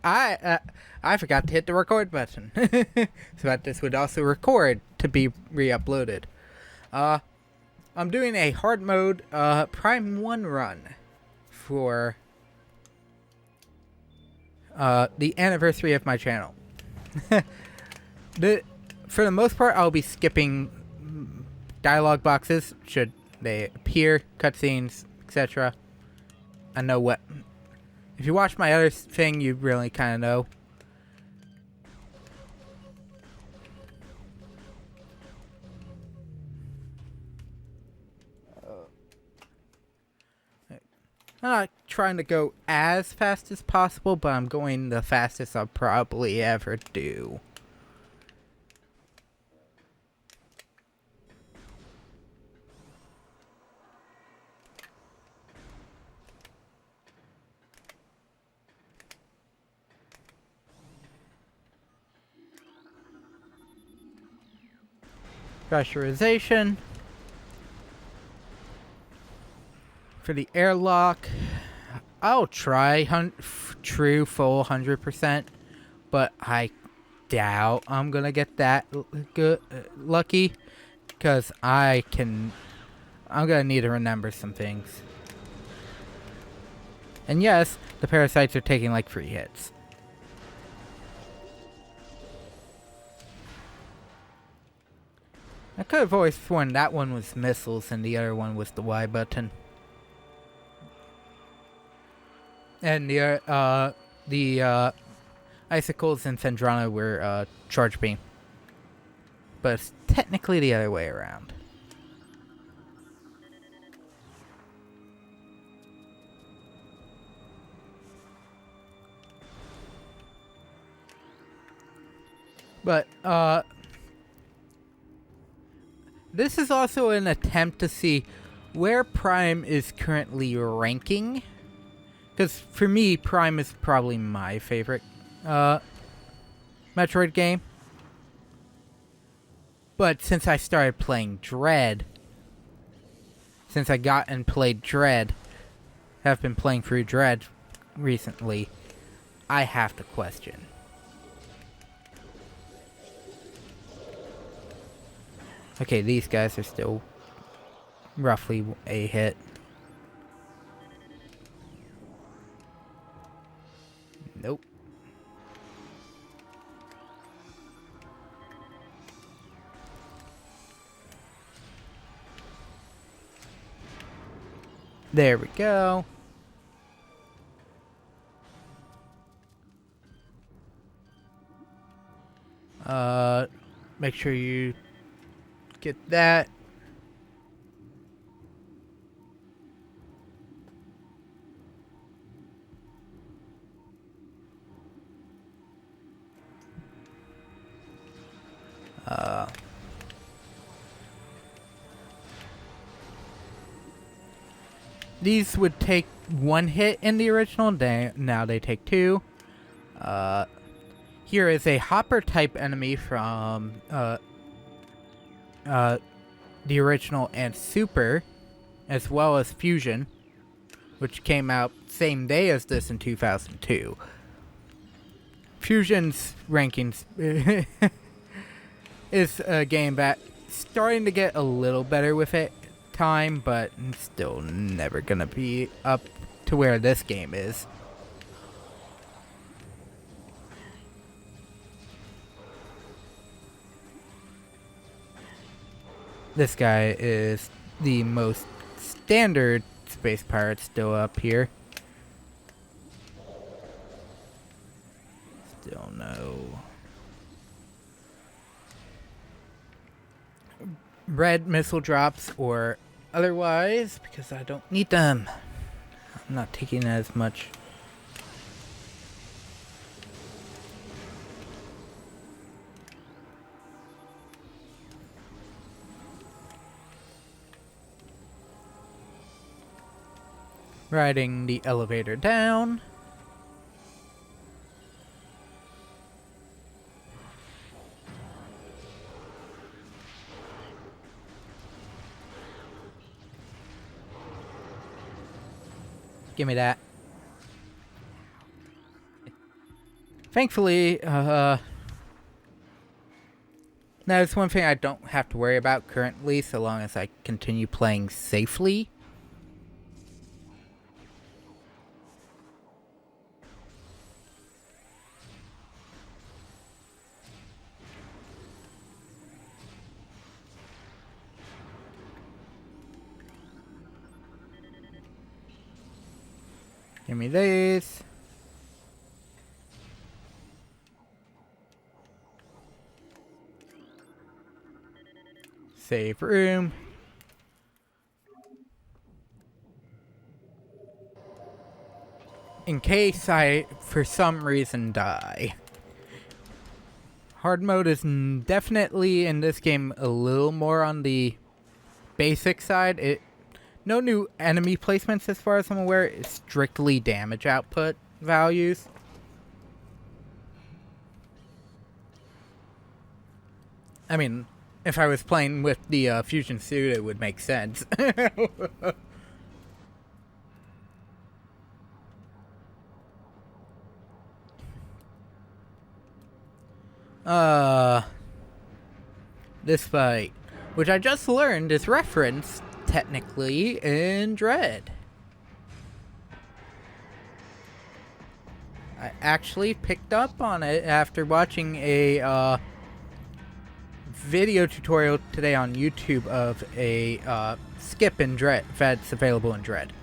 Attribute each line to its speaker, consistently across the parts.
Speaker 1: I forgot to hit the record button, so that this would also record to be re-uploaded. I'm doing a hard mode Prime 1 run for the anniversary of my channel. For the most part, I'll be skipping dialogue boxes should they appear, cutscenes, etc. I know what. If you watch my other thing, you really kind of know. I'm not trying to go as fast as possible, but I'm going the fastest I'll probably ever do. Pressurization. For the airlock, I'll try true full 100%, but I doubt I'm gonna get that lucky, because I'm gonna need to remember some things. And yes, the parasites are taking like 3 hits. I could have always sworn that one was missiles and the other one was the Y button. And the icicles in Sandrana were charge beam. But it's technically the other way around. But this is also an attempt to see where Prime is currently ranking. Because for me, Prime is probably my favorite Metroid game. But since I started playing Dread, since I got and played Dread, have been playing through Dread recently, I have to question. Okay, these guys are still roughly a hit. Nope. There we go. Make sure you get that. These would take 1 hit in the original, now they take 2. Here is a hopper type enemy from the original and Super, as well as Fusion, which came out same day as this in 2002. Fusion's rankings is a game that starting to get a little better with it time, but still never gonna be up to where this game is. This guy is the most standard space pirate still up here. Still no red missile drops or otherwise, because I don't need them. I'm not taking as much. Riding the elevator down. Give me that. Thankfully, that's one thing I don't have to worry about currently, so long as I continue playing safely. Give me these. Save room. In case I, for some reason, die. Hard mode is definitely, in this game, a little more on the basic side. No new enemy placements as far as I'm aware. It's strictly damage output values. I mean, if I was playing with the fusion suit, it would make sense. This fight, which I just learned is referenced technically in Dread. I actually picked up on it after watching a video tutorial today on YouTube of a skip in Dread that's available in Dread.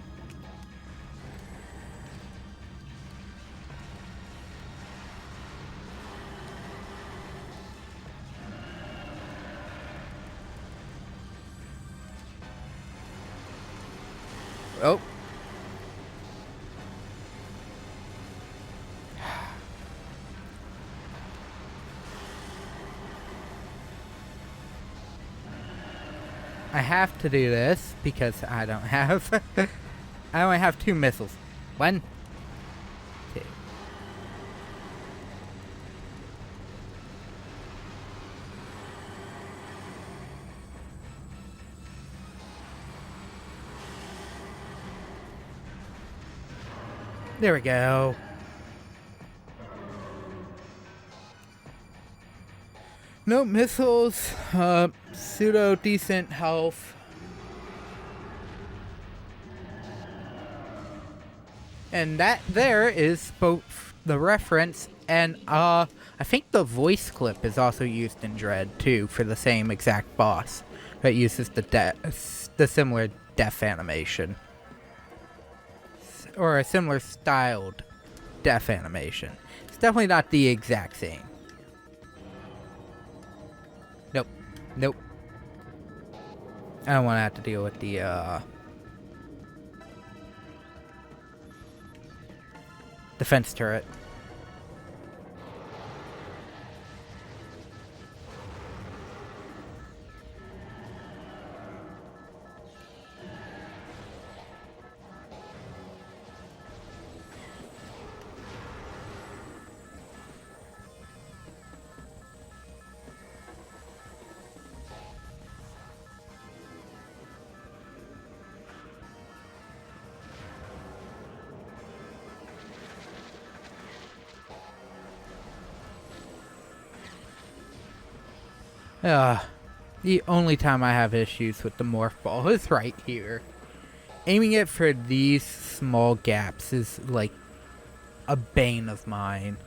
Speaker 1: Oh. I have to do this because I don't have... I only have 2 missiles. 1, 2. There we go. No missiles, pseudo decent health. And that there is both the reference and I think the voice clip is also used in Dread too for the same exact boss that uses the similar death animation. Or a similar styled death animation. It's definitely not the exact same. Nope. Nope. I don't want to have to deal with the defense turret. The only time I have issues with the morph ball is right here. Aiming it for these small gaps is like a bane of mine.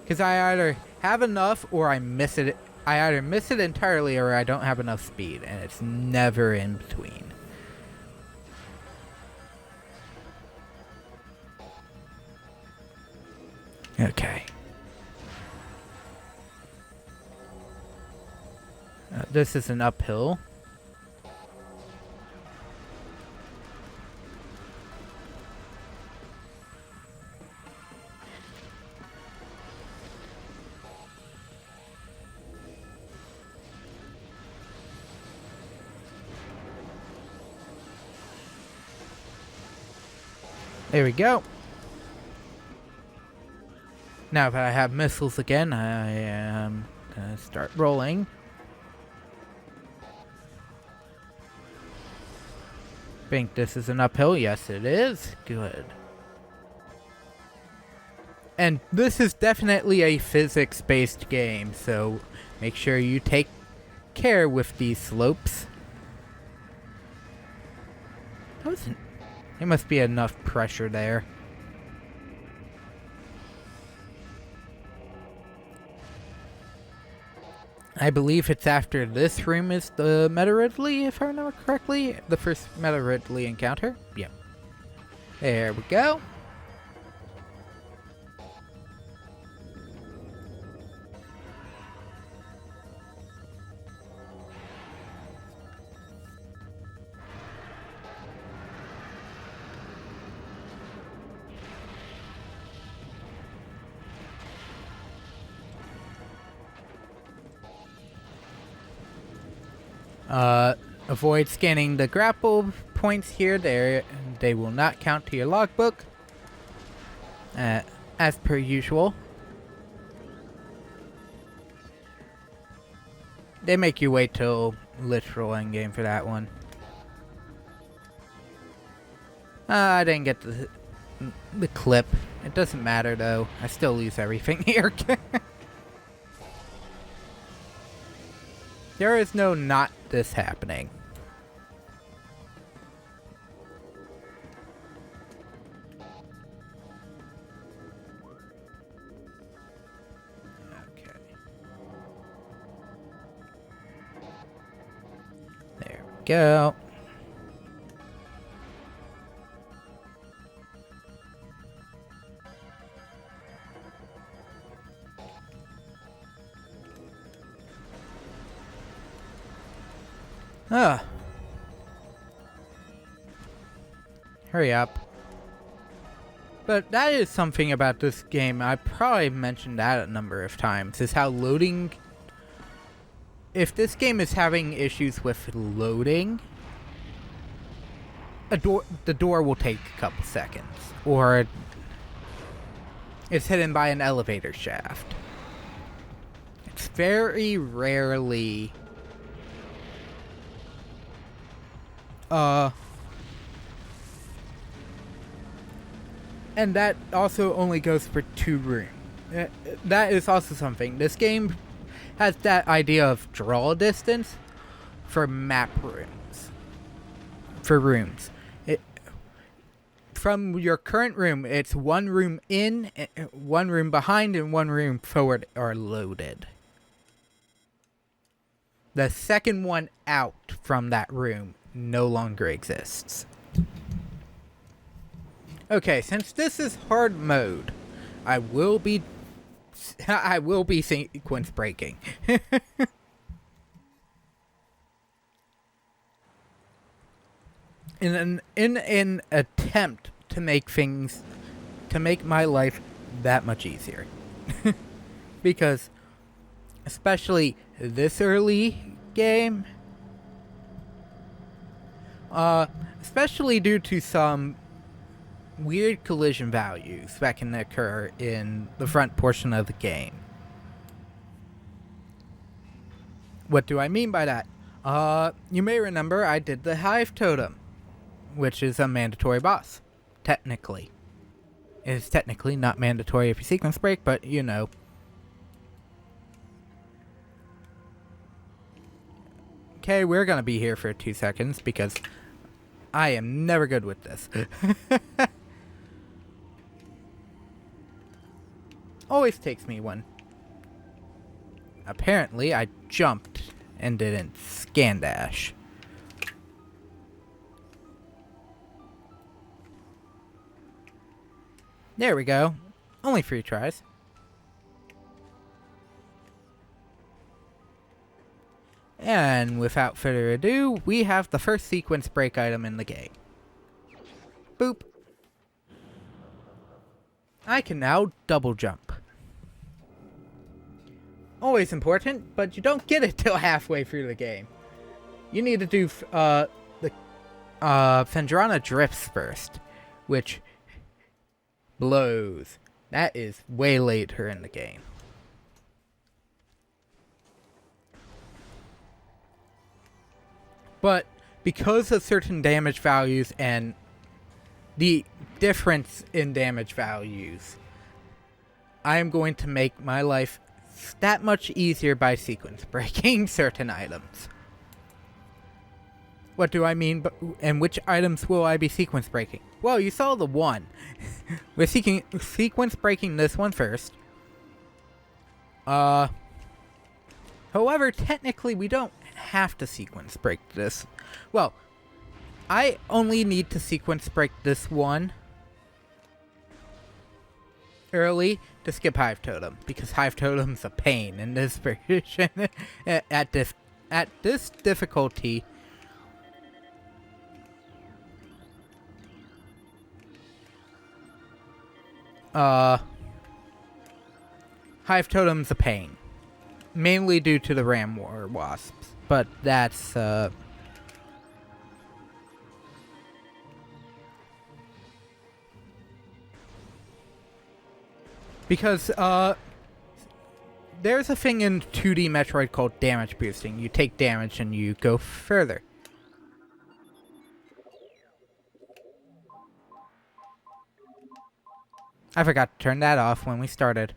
Speaker 1: Because I either have enough or I miss it. I either miss it entirely or I don't have enough speed, and it's never in between. Okay. This is an uphill. There we go. Now that I have missiles again, I am gonna start rolling. Think this is an uphill? Yes, it is. Good. And this is definitely a physics-based game, so make sure you take care with these slopes. There must be enough pressure there. I believe it's after this room is the Ridley, if I remember correctly. The first Ridley encounter. Yep. There we go. Avoid scanning the grapple points here. They will not count to your logbook. As per usual. They make you wait till literal endgame for that one. I didn't get the clip. It doesn't matter though. I still lose everything here. There is no not this happening. Okay. There we go. Hurry up. But that is something about this game, I probably mentioned that a number of times, is how loading... If this game is having issues with loading, the door will take a couple seconds. Or it's hidden by an elevator shaft. It's very rarely... And that also only goes for 2 rooms. That is also something. This game has that idea of draw distance for map rooms. For rooms. From your current room, it's 1 room in, 1 room behind, and 1 room forward are loaded. The second one out from that room no longer exists. Okay, since this is hard mode, I will be sequence breaking. in an attempt to make my life that much easier. Because especially this early game, especially due to some weird collision values that can occur in the front portion of the game. What do I mean by that? You may remember I did the Hive Totem, which is a mandatory boss, technically. It is technically not mandatory if you sequence break, but you know. Okay, we're gonna be here for 2 seconds because I am never good with this. Always takes me one. Apparently, I jumped and didn't scan dash. There we go. Only 3 tries. And without further ado, we have the first sequence break item in the game. Boop. I can now double jump. Always important, but you don't get it till halfway through the game. You need to do the Fendrana drifts first, which blows. That is way later in the game. But because of certain damage values and the difference in damage values, I am going to make my life that much easier by sequence breaking certain items. What do I mean? And which items will I be sequence breaking? Well, you saw the one. We're sequence breaking this one first. However, technically we don't have to sequence break this. Well, I only need to sequence break this one early to skip Hive Totem, because Hive Totem's a pain in this version. at this difficulty. Hive Totem's a pain. Mainly due to the Ram War Wasps. But that's, because, there's a thing in 2D Metroid called damage boosting. You take damage and you go further. I forgot to turn that off when we started.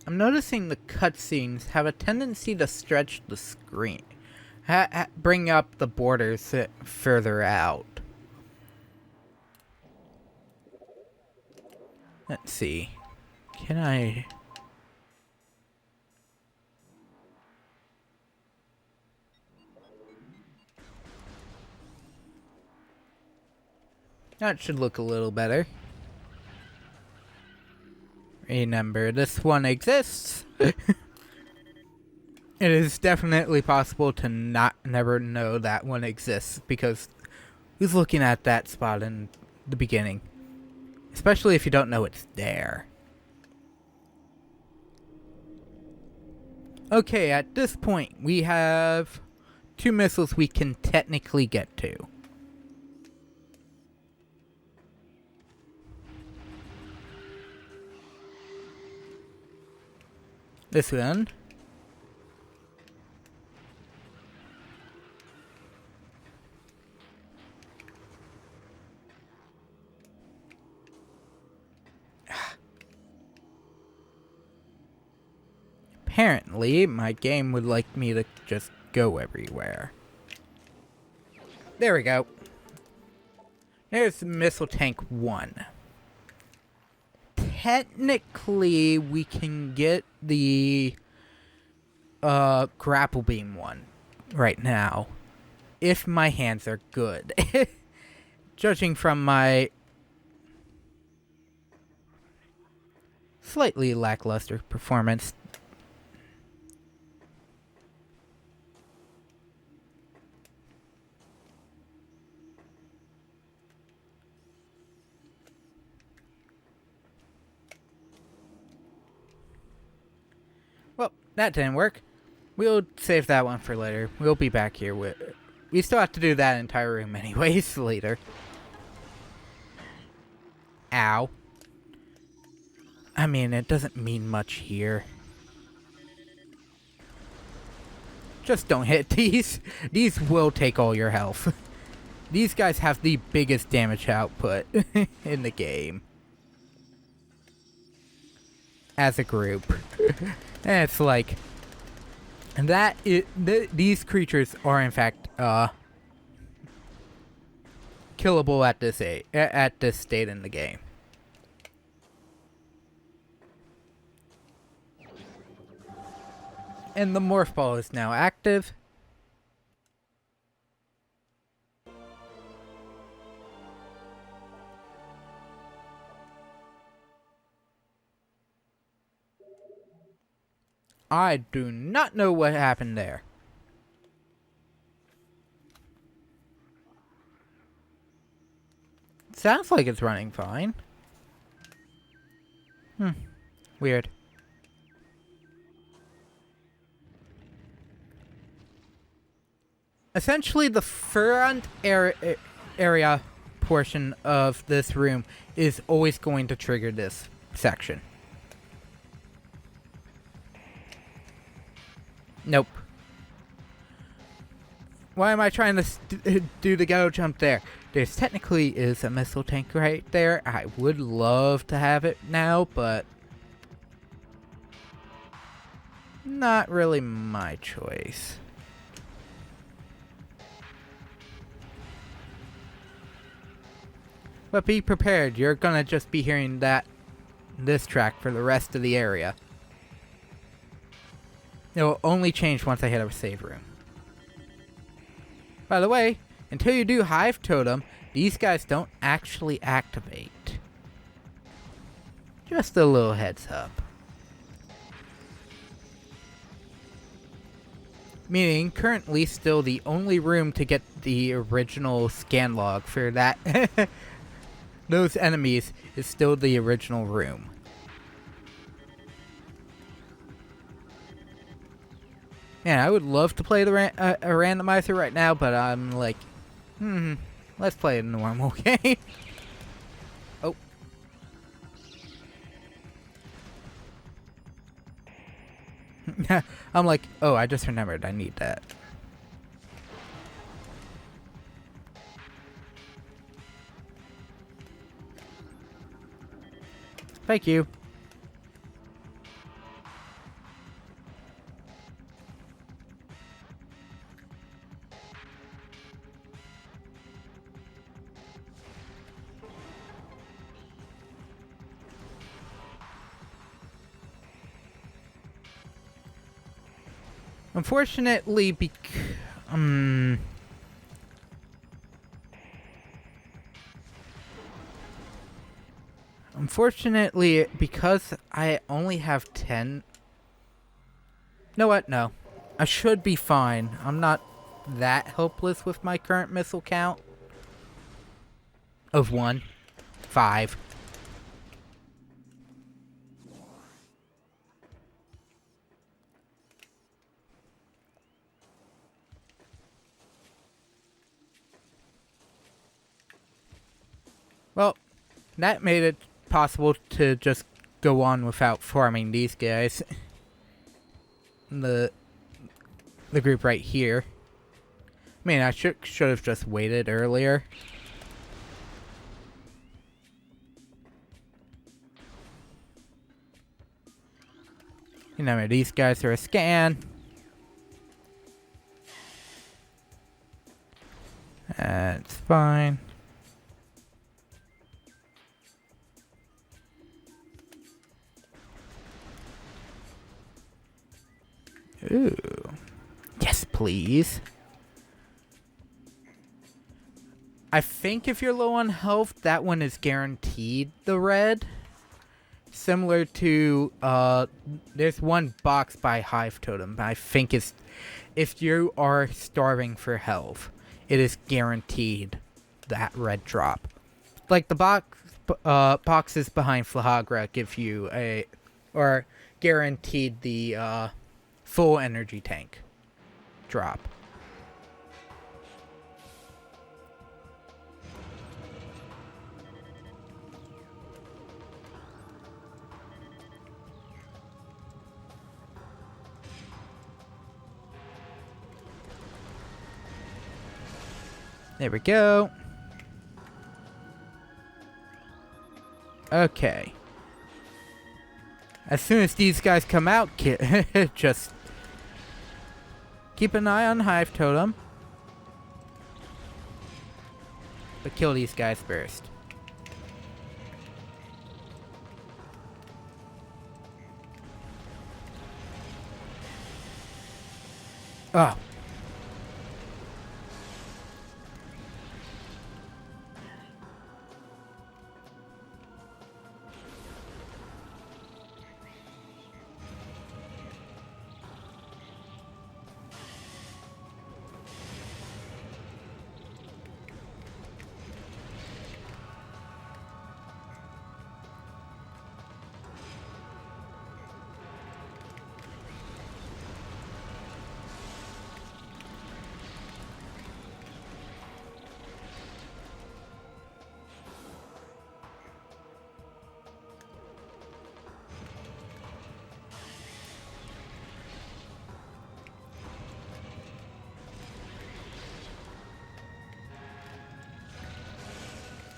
Speaker 1: I'm noticing the cutscenes have a tendency to stretch the screen. Bring up the borders further out. Let's see. Can I... That should look a little better. Remember, this one exists. It is definitely possible to never know that one exists, because who's looking at that spot in the beginning? Especially if you don't know it's there. Okay, at this point, we have 2 missiles we can technically get to. This one. Apparently, my game would like me to just go everywhere. There we go. There's Missile Tank 1. Technically, we can get the grapple beam one right now, if my hands are good. Judging from my slightly lackluster performance. Well, that didn't work. We'll save that one for later. We'll be back here with... We still have to do that entire room anyways later. Ow. I mean, it doesn't mean much here. Just don't hit these. These will take all your health. These guys have the biggest damage output in the game. As a group. And it's like... And these creatures are in fact, killable at this state in the game. And the morph ball is now active. I do not know what happened there. Sounds like it's running fine. Weird. Essentially, the front area portion of this room is always going to trigger this section. Nope. Why am I trying to do the Ghetto Jump there? There's technically is a missile tank right there. I would love to have it now, but not really my choice. But be prepared, you're gonna just be hearing this track for the rest of the area. It will only change once I hit a save room. By the way, until you do Hive Totem, these guys don't actually activate. Just a little heads up. Meaning, currently still the only room to get the original scan log for that those enemies is still the original room. Man, I would love to play the a randomizer right now, but I'm like, let's play a normal game. Oh. I'm like, oh, I just remembered I need that. Thank you. Unfortunately, because I only have 10. Know what? No. I should be fine. I'm not that hopeless with my current missile count. Of 1. 5. Well, that made it possible to just go on without farming these guys. The group right here. I mean, I should have just waited earlier. You know, these guys are a scan. That's fine. Ooh. Yes, please. I think if you're low on health, that one is guaranteed the red. Similar to, there's one box by Hive Totem. I think it's, if you are starving for health, it is guaranteed that red drop. Like the boxes behind Flahagra give you or guaranteed the, full energy tank drop. There we go. Okay. As soon as these guys come out, just keep an eye on Hive Totem. But kill these guys first. Oh.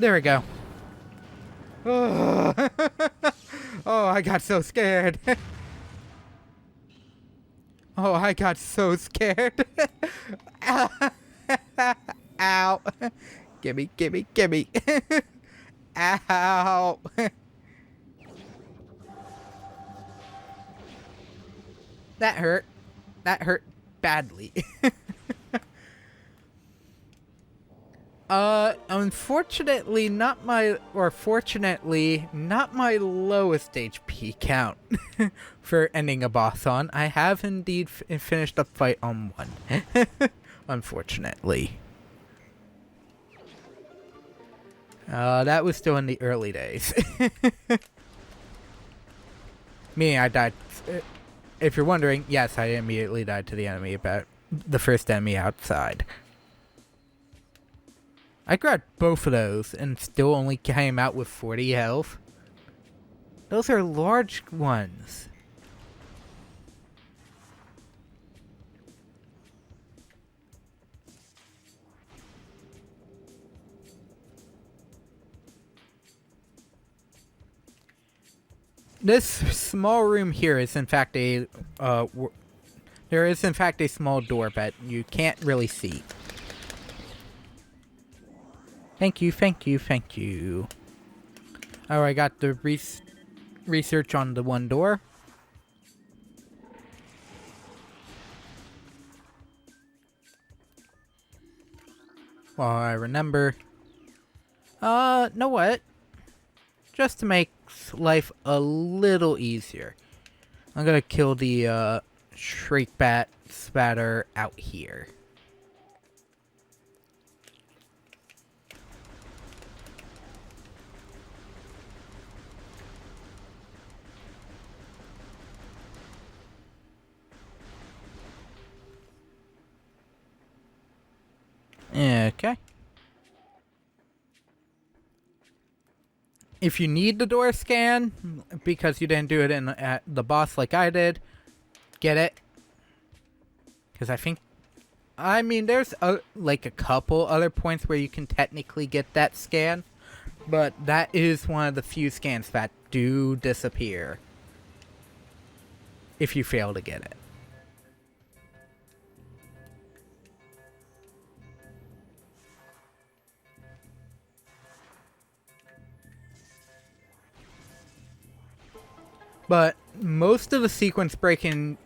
Speaker 1: There we go. Oh, oh, I got so scared. Oh, I got so scared. Ow. Gimme, gimme, gimme. Ow. That hurt. That hurt badly. Unfortunately, fortunately, not my lowest HP count for ending a boss on. I have indeed finished a fight on one. Unfortunately. That was still in the early days. Meaning I died. If you're wondering, yes, I immediately died to the enemy about the first enemy outside. I grabbed both of those and still only came out with 40 health. Those are large ones. This small room here is in fact a, there is in fact a small door, but you can't really see. Thank you, thank you, thank you. Oh, I got the research on the one door. Well, I remember. Know what? Just to make life a little easier, I'm gonna kill the, shriek bat spatter out here. Okay. If you need the door scan, because you didn't do it at the boss like I did, get it. Because I mean, there's like a couple other points where you can technically get that scan, but that is one of the few scans that do disappear if you fail to get it. But most of the sequence breaking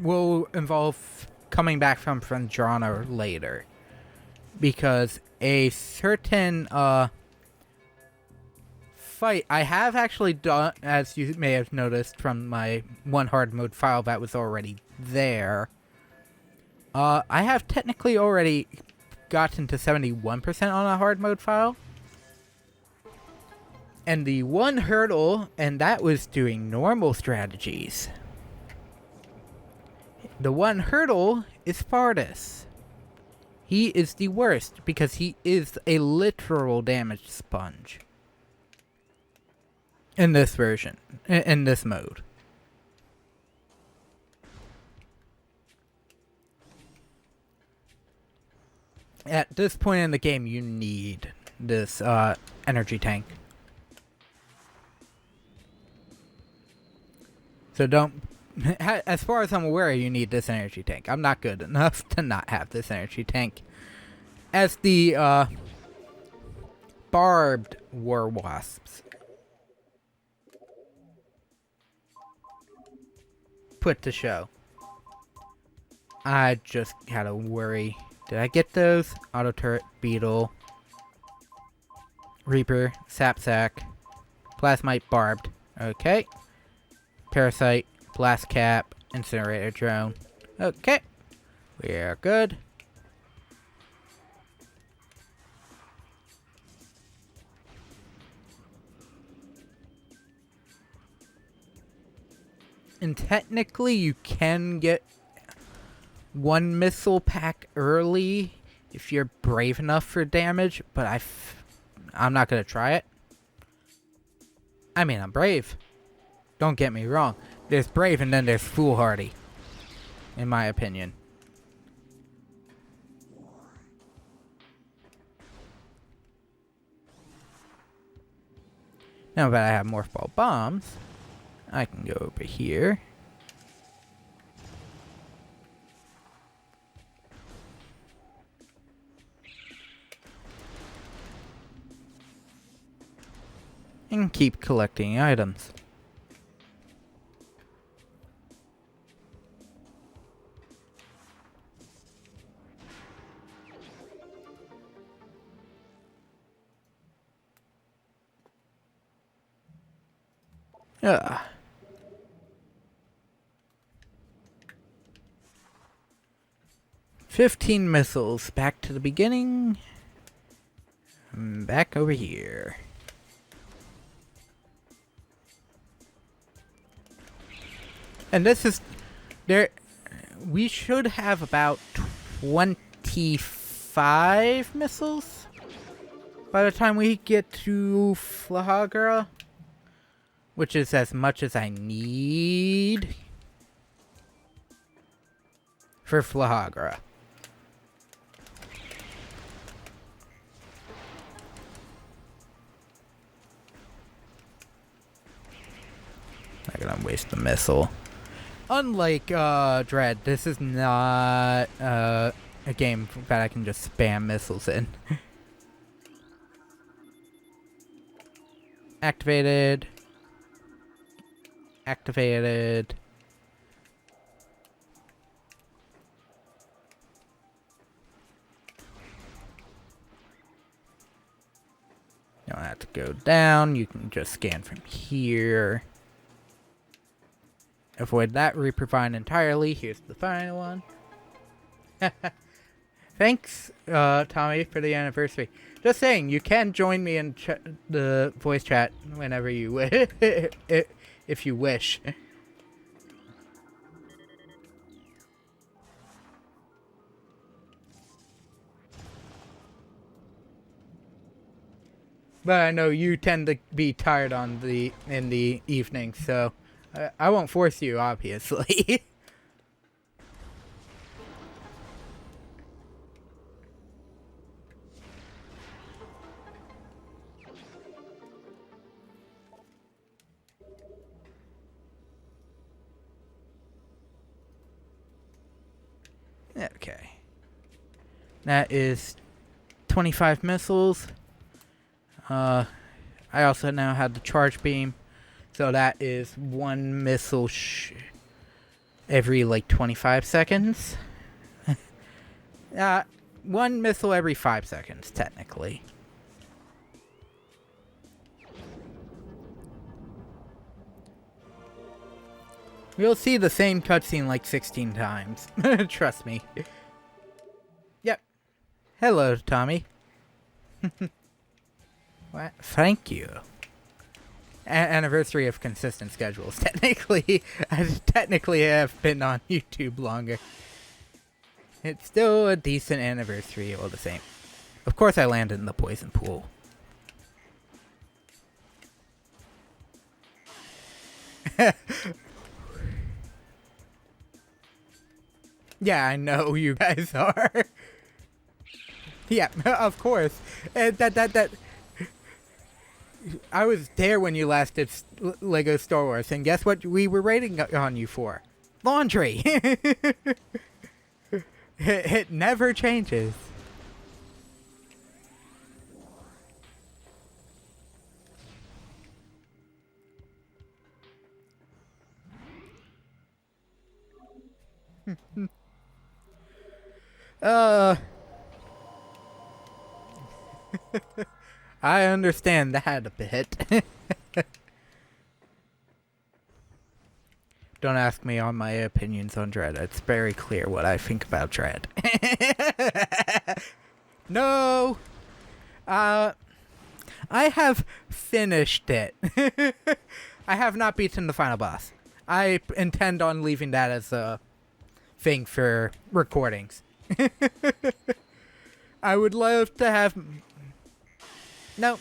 Speaker 1: will involve coming back from Frendrana later. Because a certain fight I have actually done, as you may have noticed from my one hard mode file that was already there. I have technically already gotten to 71% on a hard mode file. And the one hurdle, and that was doing normal strategies. The one hurdle is Spartus. He is the worst because he is a literal damage sponge. In this version, in this mode. At this point in the game, you need this energy tank. So don't, as far as I'm aware, you need this energy tank. I'm not good enough to not have this energy tank. As the barbed war wasps put to show. I just had to worry. Did I get those? Auto turret, beetle, reaper, sapsack, plasmite, barbed. Okay. Parasite, blast cap, incinerator drone. Okay. We are good. And technically you can get one missile pack early if you're brave enough for damage, but I'm not going to try it. I mean, I'm brave. Don't get me wrong. There's brave and then there's foolhardy, in my opinion. Now that I have morph ball bombs, I can go over here. And keep collecting items. Ugh. "15 missiles. Back to the beginning. Back over here." And this is there. We should have about 25 missiles by the time we get to Flahagra, which is as much as I need for Flahagra. Not gonna waste the missile. Unlike Dread, this is not a game that I can just spam missiles in. Activated. Activated. You don't have to go down. You can just scan from here. Avoid that Reaper entirely. Here's the final one. Thanks, Tommy, for the anniversary. Just saying, you can join me in the voice chat whenever you wish, if you wish. But I know you tend to be tired in the evening, so I won't force you, obviously. Okay. That is 25 missiles. I also now have the charge beam. So that is one missile every like 25 seconds. One missile every 5 seconds, technically. You'll see the same cutscene like 16 times. Trust me. Yep. Hello, Tommy. What? Thank you. Anniversary of consistent schedules. Technically, I technically have been on YouTube longer. It's still a decent anniversary all the same. Of course I landed in the poison pool. Yeah, I know you guys are. Yeah, of course. That I was there when you last did Lego Star Wars, and guess what we were rating on you for? Laundry! It never changes. I understand that a bit. Don't ask me on my opinions on Dread. It's very clear what I think about Dread. No! I have finished it. I have not beaten the final boss. I intend on leaving that as a thing for recordings. I would love to have... No.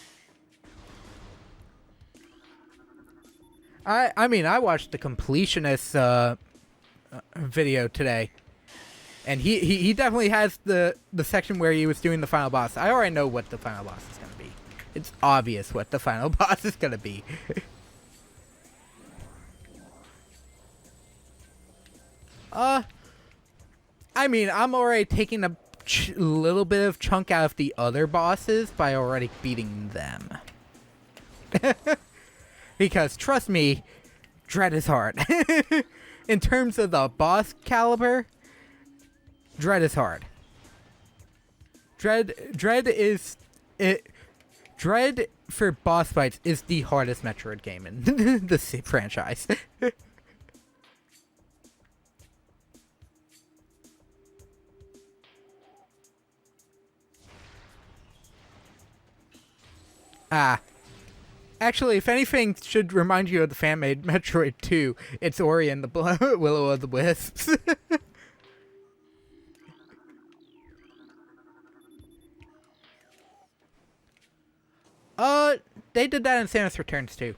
Speaker 1: I mean, I watched the completionist video today, and he definitely has the section where he was doing the final boss. I already know what the final boss is going to be. It's obvious what the final boss is gonna be. I mean, I'm already taking a little bit of chunk out of the other bosses by already beating them. Because, trust me, Dread is hard. In terms of the boss caliber, Dread is hard. Dread for boss fights is the hardest Metroid game in the franchise. Actually, if anything should remind you of the fan-made Metroid 2, it's Ori and the Will of the Wisps. They did that in Samus Returns too.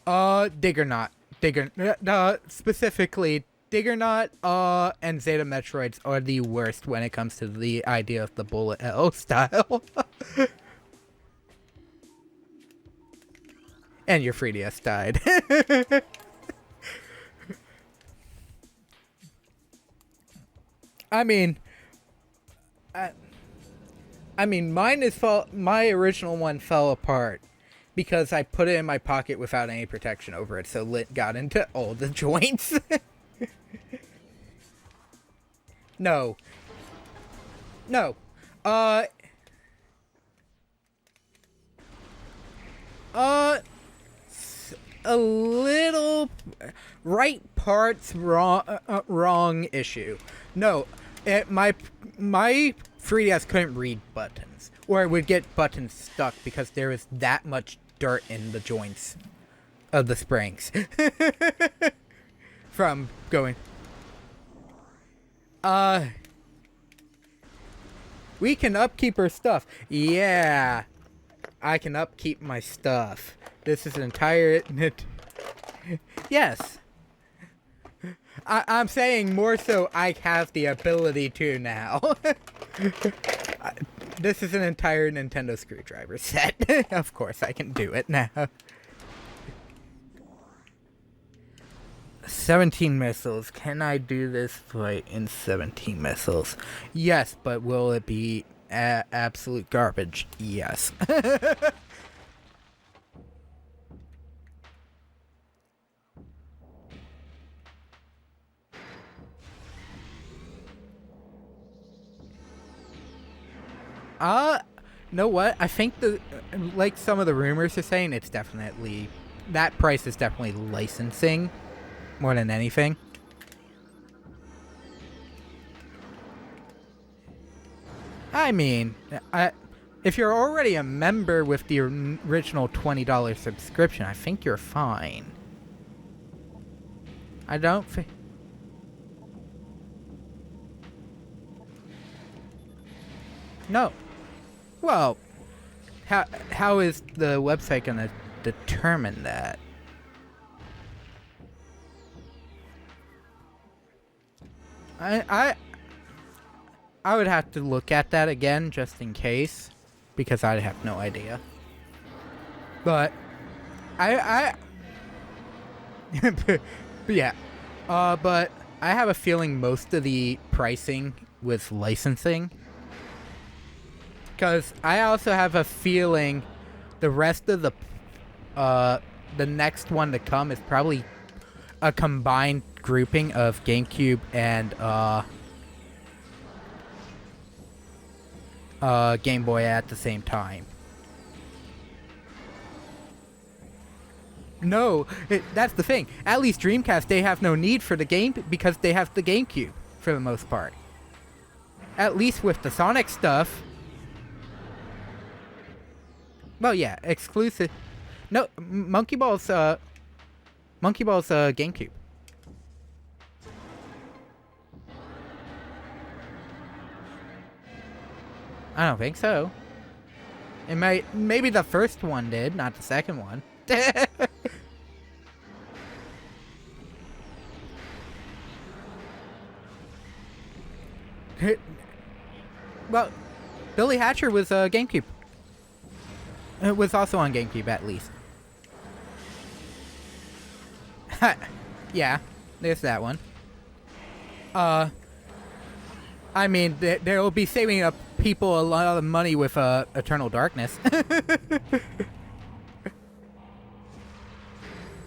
Speaker 1: Diggernaut. Specifically, Diggernaut, and Zeta Metroids are the worst when it comes to the idea of the bullet hell style. And your 3DS died. I mean, my original one fell apart because I put it in my pocket without any protection over it, so Lit got into all the joints. No. A little right parts wrong issue. No, my 3DS couldn't read buttons, or it would get buttons stuck because there was that much dirt in the joints of the springs from going. We can upkeep our stuff. Yeah, I can upkeep my stuff. This is an entire... Yes. I'm saying more so I have the ability to now. This is an entire Nintendo screwdriver set. Of course I can do it now. 17 missiles. Can I do this fight in 17 missiles? Yes, but will it be absolute garbage? Yes. Know what? I think like some of the rumors are saying, it's definitely, that price is definitely licensing more than anything. I mean, if you're already a member with the original $20 subscription, I think you're fine. I don't think... No. Well, how is the website gonna determine that? I would have to look at that again just in case, because I have no idea. But yeah. But I have a feeling most of the pricing was licensing. Because I also have a feeling the rest of the next one to come is probably a combined grouping of GameCube and Game Boy at the same time. No, that's the thing. At least Dreamcast, they have no need for the game because they have the GameCube for the most part. At least with the Sonic stuff. Well, yeah, exclusive. No, Monkey Ball's GameCube. I don't think so. It maybe the first one did, not the second one. Well, Billy Hatcher was GameCube. It was also on GameCube, at least. Yeah, there's that one. I mean, they will be saving up people a lot of money with Eternal Darkness.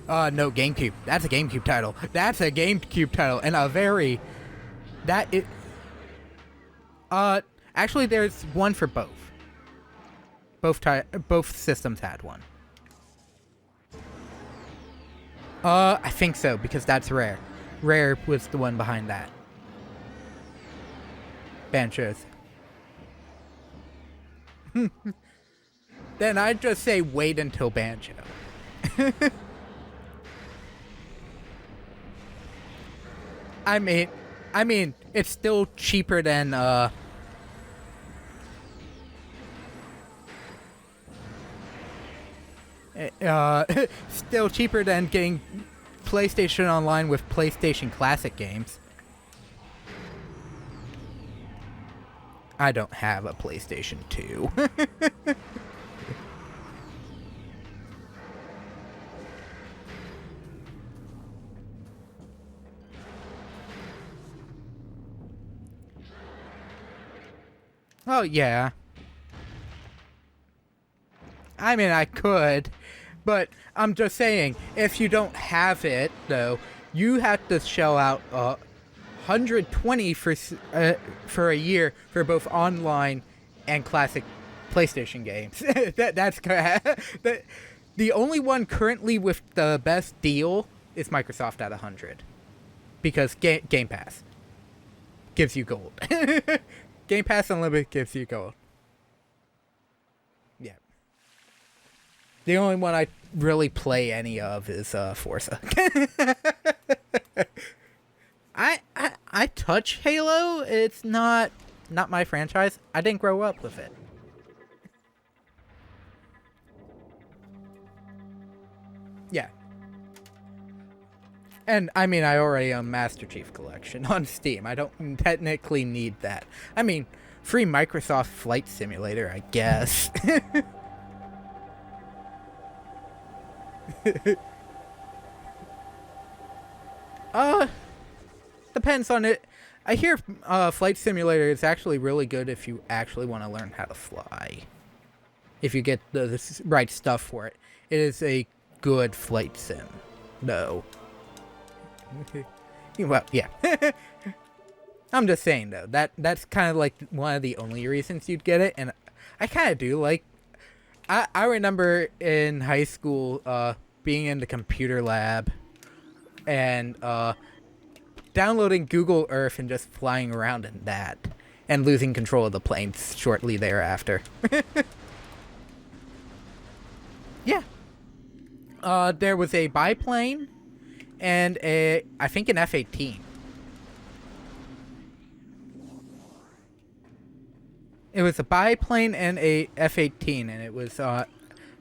Speaker 1: No, GameCube. That's a GameCube title. That's a GameCube title, and a very... That is... Actually, there's one for both. Both systems had one. I think so, because that's Rare. Rare was the one behind that. Banjos. Then I'd just say wait until Banjo. I mean, it's still cheaper than still cheaper than getting PlayStation Online with PlayStation Classic games. I don't have a PlayStation 2. Oh, yeah. I mean, I could, but I'm just saying, if you don't have it, though, you have to shell out $120 for a year for both online and classic PlayStation games. That's the only one currently with the best deal is Microsoft at $100, because Game Pass gives you gold. Game Pass Unlimited gives you gold. Yeah. The only one I really play any of is Forza. I touch Halo. It's not my franchise. I didn't grow up with it. Yeah. And, I mean, I already own Master Chief Collection on Steam. I don't technically need that. I mean, free Microsoft Flight Simulator, I guess. Depends on it. I hear Flight Simulator is actually really good if you actually want to learn how to fly. If you get the right stuff for it. It is a good flight sim. No. Well, yeah. I'm just saying, though. That's kind of like one of the only reasons you'd get it. And I kind of do. Like, I remember in high school being in the computer lab and downloading Google Earth and just flying around in that. And losing control of the planes shortly thereafter. Yeah. There was a biplane and I think an F-18. It was a biplane and a F-18, and it was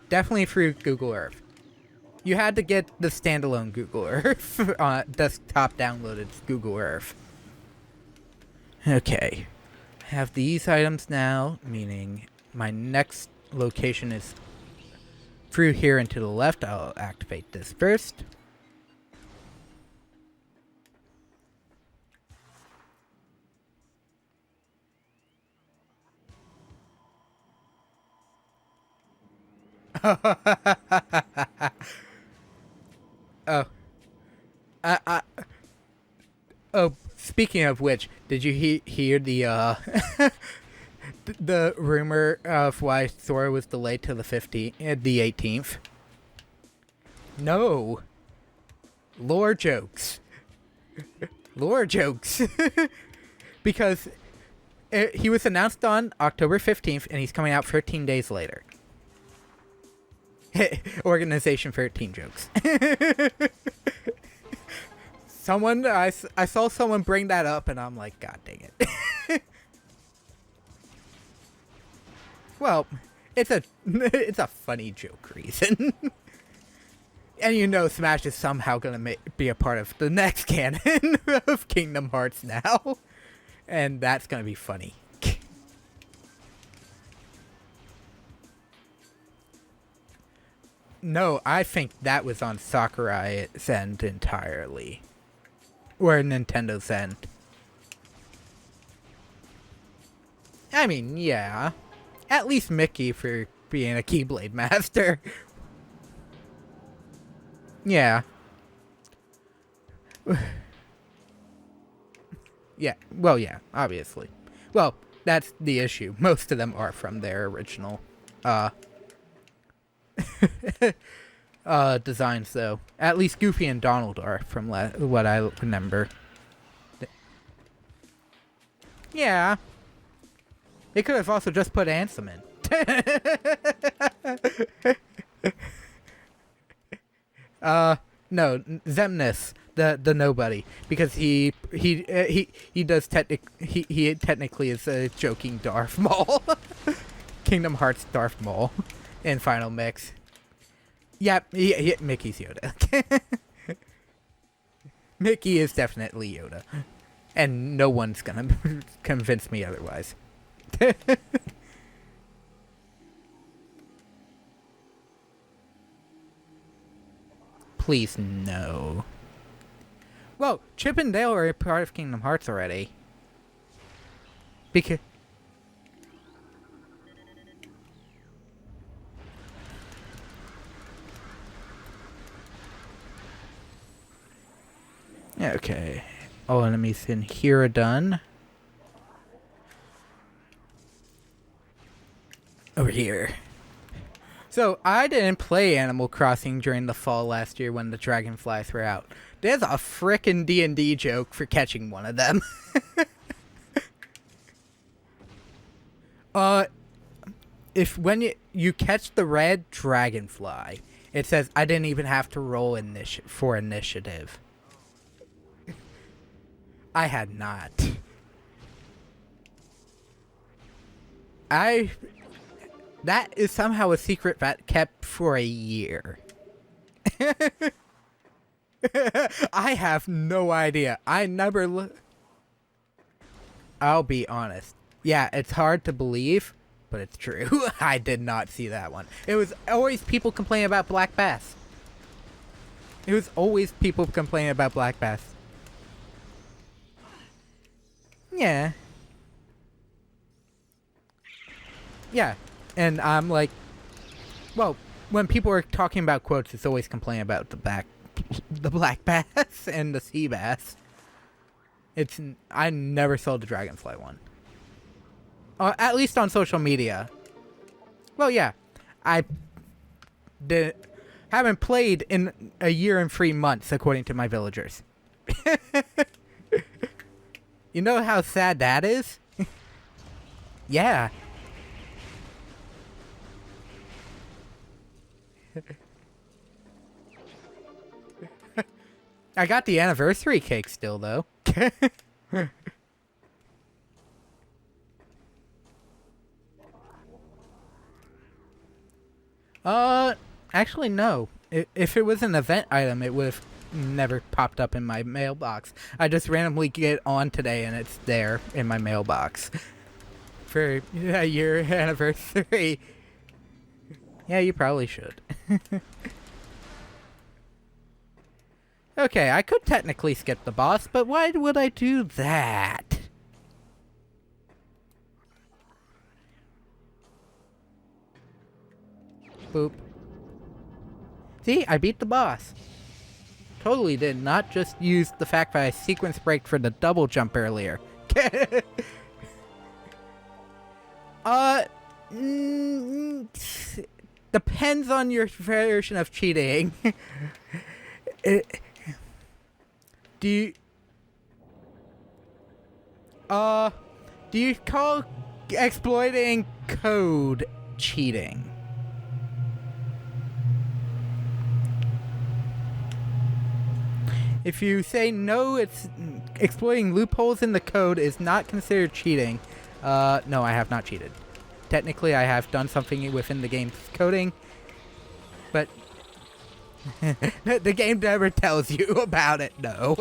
Speaker 1: definitely through Google Earth. You had to get the standalone Google Earth, desktop downloaded Google Earth. Okay, I have these items now, meaning my next location is through here and to the left. I'll activate this first. Oh, speaking of which, did you hear the the rumor of why Thor was delayed to the 18th? No. Lore jokes. Lore jokes. Because he was announced on October 15th, and he's coming out 13 days later. Organization 13 jokes. I saw someone bring that up, and I'm like, God dang it. Well, it's a funny joke reason. And you know Smash is somehow gonna be a part of the next canon of Kingdom Hearts now. And that's gonna be funny. No, I think that was on Sakurai's end entirely. Or Nintendo's end. I mean, yeah. At least Mickey for being a Keyblade master. Yeah. Yeah, well, yeah, obviously. Well, that's the issue. Most of them are from their original, designs, though. At least Goofy and Donald are, from what I remember. Yeah. They could have also just put Ansem in. No, Zemnis, the nobody, because he does he technically is a joking Darth Maul, Kingdom Hearts Darth Maul, in Final Mix. Yeah, Mickey's Yoda. Mickey is definitely Yoda, and no one's gonna convince me otherwise. Please, no. Well, Chip and Dale are a part of Kingdom Hearts already. Because... Okay. All enemies in here are done. Over here. So, I didn't play Animal Crossing during the fall last year when the dragonflies were out. There's a frickin' D&D joke for catching one of them. If when you catch the red dragonfly, it says, I didn't even have to roll for initiative. I had not. That is somehow a secret that kept for a year. I have no idea. I never I'll be honest. Yeah, it's hard to believe, but it's true. I did not see that one. It was always people complaining about Black Bass. It was always people complaining about Black Bass. Yeah. Yeah. And I'm like, well, when people are talking about quotes, it's always complaining about the black bass and the sea bass. I never saw the dragonfly one. At least on social media. Well, yeah, I haven't played in a year and 3 months, according to my villagers. You know how sad that is? Yeah. I got the anniversary cake still, though. Actually, no. If it was an event item, it would have never popped up in my mailbox. I just randomly get on today, and it's there in my mailbox. For a year anniversary. Yeah, you probably should. Okay, I could technically skip the boss, but why would I do that? Boop. See, I beat the boss. Totally did not just use the fact that I sequence braked for the double jump earlier. Depends on your version of cheating. Do you call exploiting code cheating? If you say no, it's exploiting loopholes in the code is not considered cheating. No, I have not cheated. Technically, I have done something within the game's coding, but the game never tells you about it, no.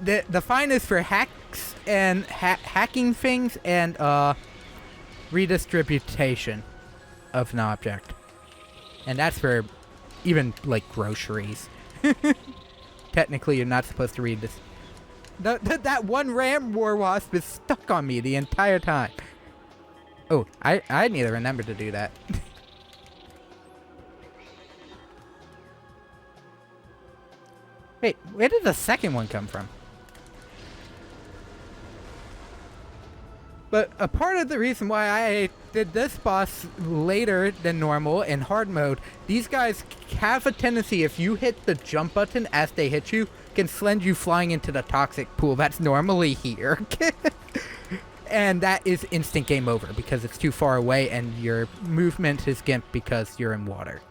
Speaker 1: The fine is for hacks and hacking things and redistribution of an object, and that's for even like groceries. Technically, you're not supposed to read this. That one ram war wasp is stuck on me the entire time. Oh, I need to remember to do that. Wait, where did the second one come from? But a part of the reason why I did this boss later than normal in hard mode, these guys have a tendency, if you hit the jump button as they hit you, can send you flying into the toxic pool that's normally here. And that is instant game over because it's too far away and your movement is gimped because you're in water.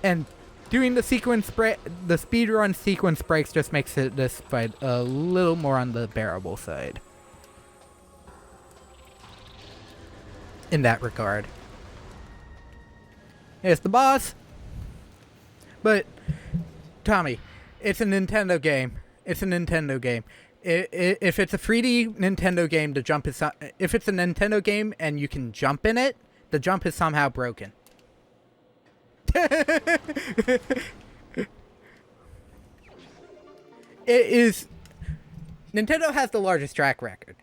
Speaker 1: And doing the sequence the speedrun sequence breaks just makes this fight a little more on the bearable side. In that regard. It's the boss. But, Tommy, it's a Nintendo game. It's a Nintendo game. If it's a 3D Nintendo game, the jump is... If it's a Nintendo game and you can jump in it, the jump is somehow broken. It is... Nintendo has the largest track record.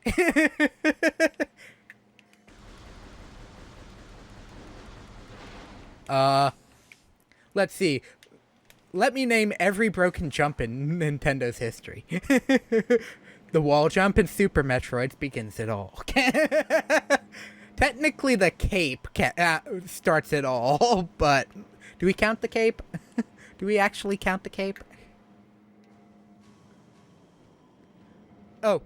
Speaker 1: Let's see. Let me name every broken jump in Nintendo's history. The wall jump in Super Metroid begins it all. Technically, the cape starts it all, but do we count the cape? Do we actually count the cape? Oh,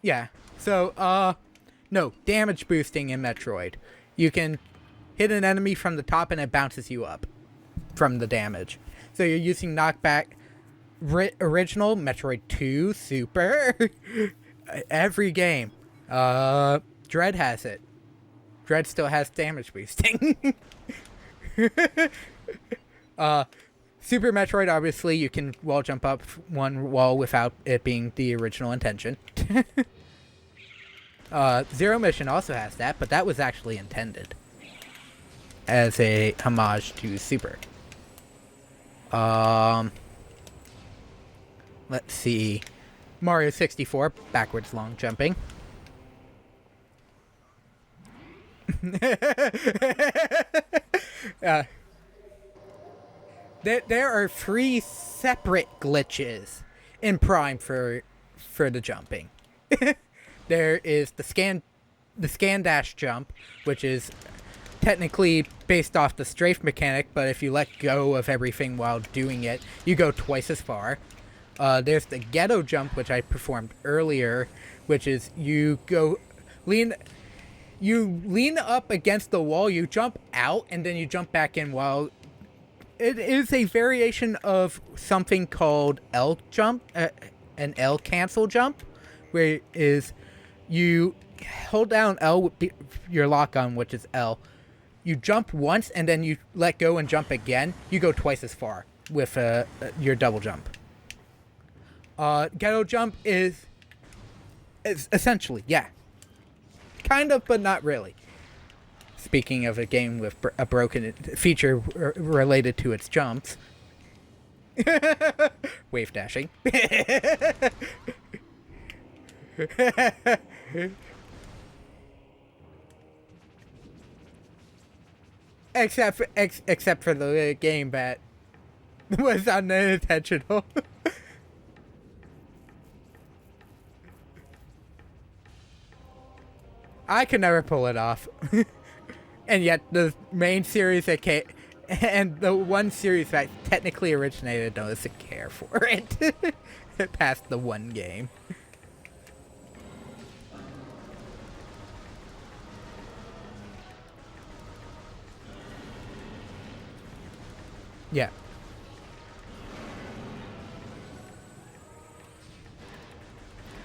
Speaker 1: yeah. So, no, damage boosting in Metroid. You can hit an enemy from the top and it bounces you up from the damage. So you're using knockback. Original, Metroid 2, Super, every game. Dread has it. Dread still has damage boosting. Super Metroid, obviously, you can wall jump up one wall without it being the original intention. Zero Mission also has that, but that was actually intended as a homage to Super. Let's see. Mario 64, backwards long jumping. There are 3 separate glitches in Prime for the jumping. There is the scan dash jump, which is technically based off the strafe mechanic, but if you let go of everything while doing it, you go twice as far. There's the Ghetto Jump, which I performed earlier, which is you lean up against the wall, you jump out, and then you jump back in while... It is a variation of something called L jump, an L cancel jump, where is you hold down L with your lock on, which is L. You jump once, and then you let go and jump again. You go twice as far with your double jump. Ghetto Jump is essentially, yeah. Kind of, but not really. Speaking of a game with a broken feature related to its jumps. Wave dashing. Except for the game that was unintentional. I could never pull it off. And yet the main series that came, and the one series that technically originated doesn't care for it. Past the one game. Yeah.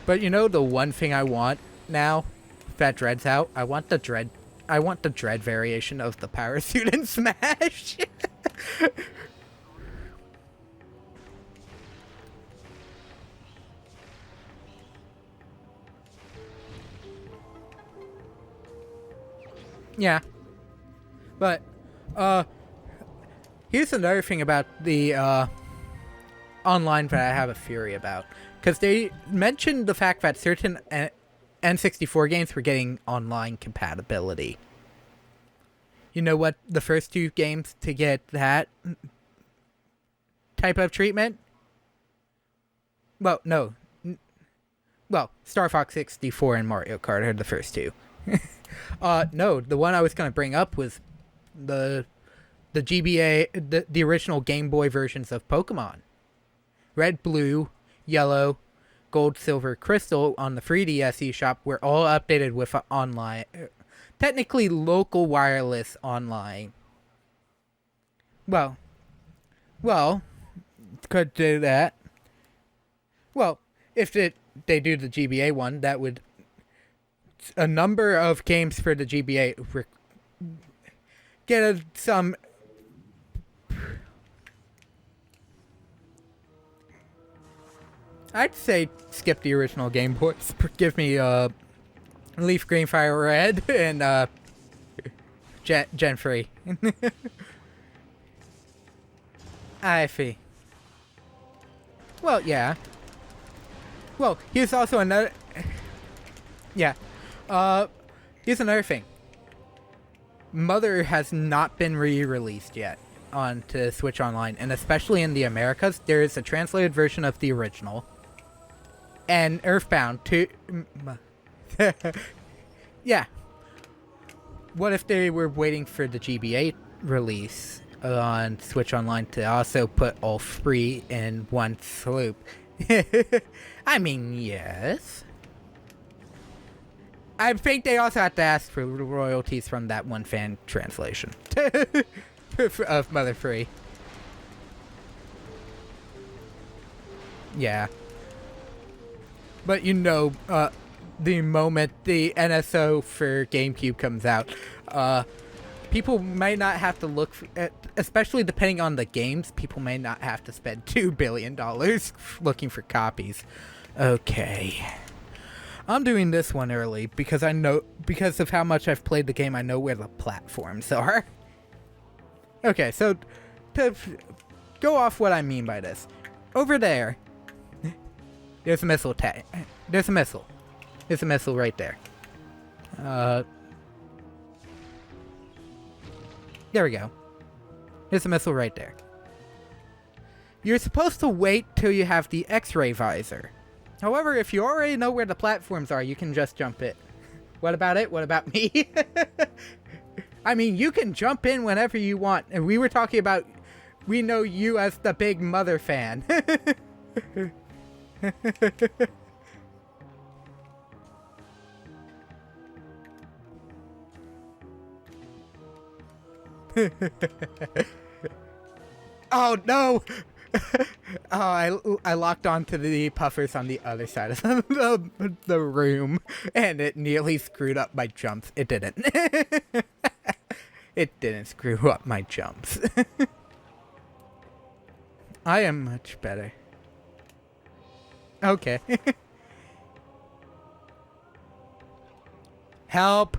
Speaker 1: But you know the one thing I want now that Dread's out? I want the Dread variation of the power suit in Smash. Yeah. But, here's another thing about the, online that I have a theory about. Because they mentioned the fact that certain N64 games were getting online compatibility. You know what the first two games to get that type of treatment? Well, no. Well, Star Fox 64 and Mario Kart are the first two. No, the one I was going to bring up was the GBA, the original Game Boy versions of Pokemon. Red, Blue, Yellow, Gold, Silver, Crystal on the 3DS eShop were all updated with online, technically local wireless online. Well, could do that. Well, if they do the GBA one, that would a number of games for the GBA get some. I'd say skip the original Game Boys. Give me Leaf Green, Fire Red, and Gen 3. I see. Well, yeah. Well, here's also another. Yeah. Here's another thing. Mother has not been re-released yet onto Switch Online, and especially in the Americas, there is a translated version of the original. And Earthbound too. Yeah. What if they were waiting for the GBA release on Switch Online to also put all three in one swoop? I mean, yes. I think they also have to ask for royalties from that one fan translation of Mother 3. Yeah. But you know, the moment the NSO for GameCube comes out, people might not have to look at, especially depending on the games, people may not have to spend $2 billion looking for copies. Okay. I'm doing this one early because I know, because of how much I've played the game, I know where the platforms are. Okay, so to go off what I mean by this, over there, there's a missile tag. There's a missile. There's a missile right there. There we go. There's a missile right there. You're supposed to wait till you have the X-ray visor. However, if you already know where the platforms are, you can just jump in. What about it? What about me? I mean, you can jump in whenever you want. And we were talking about, we know you as the big Mother fan. Oh no! Oh, I locked onto the puffers on the other side of the room, and it nearly screwed up my jumps. It didn't. It didn't screw up my jumps. I am much better. Okay. Help!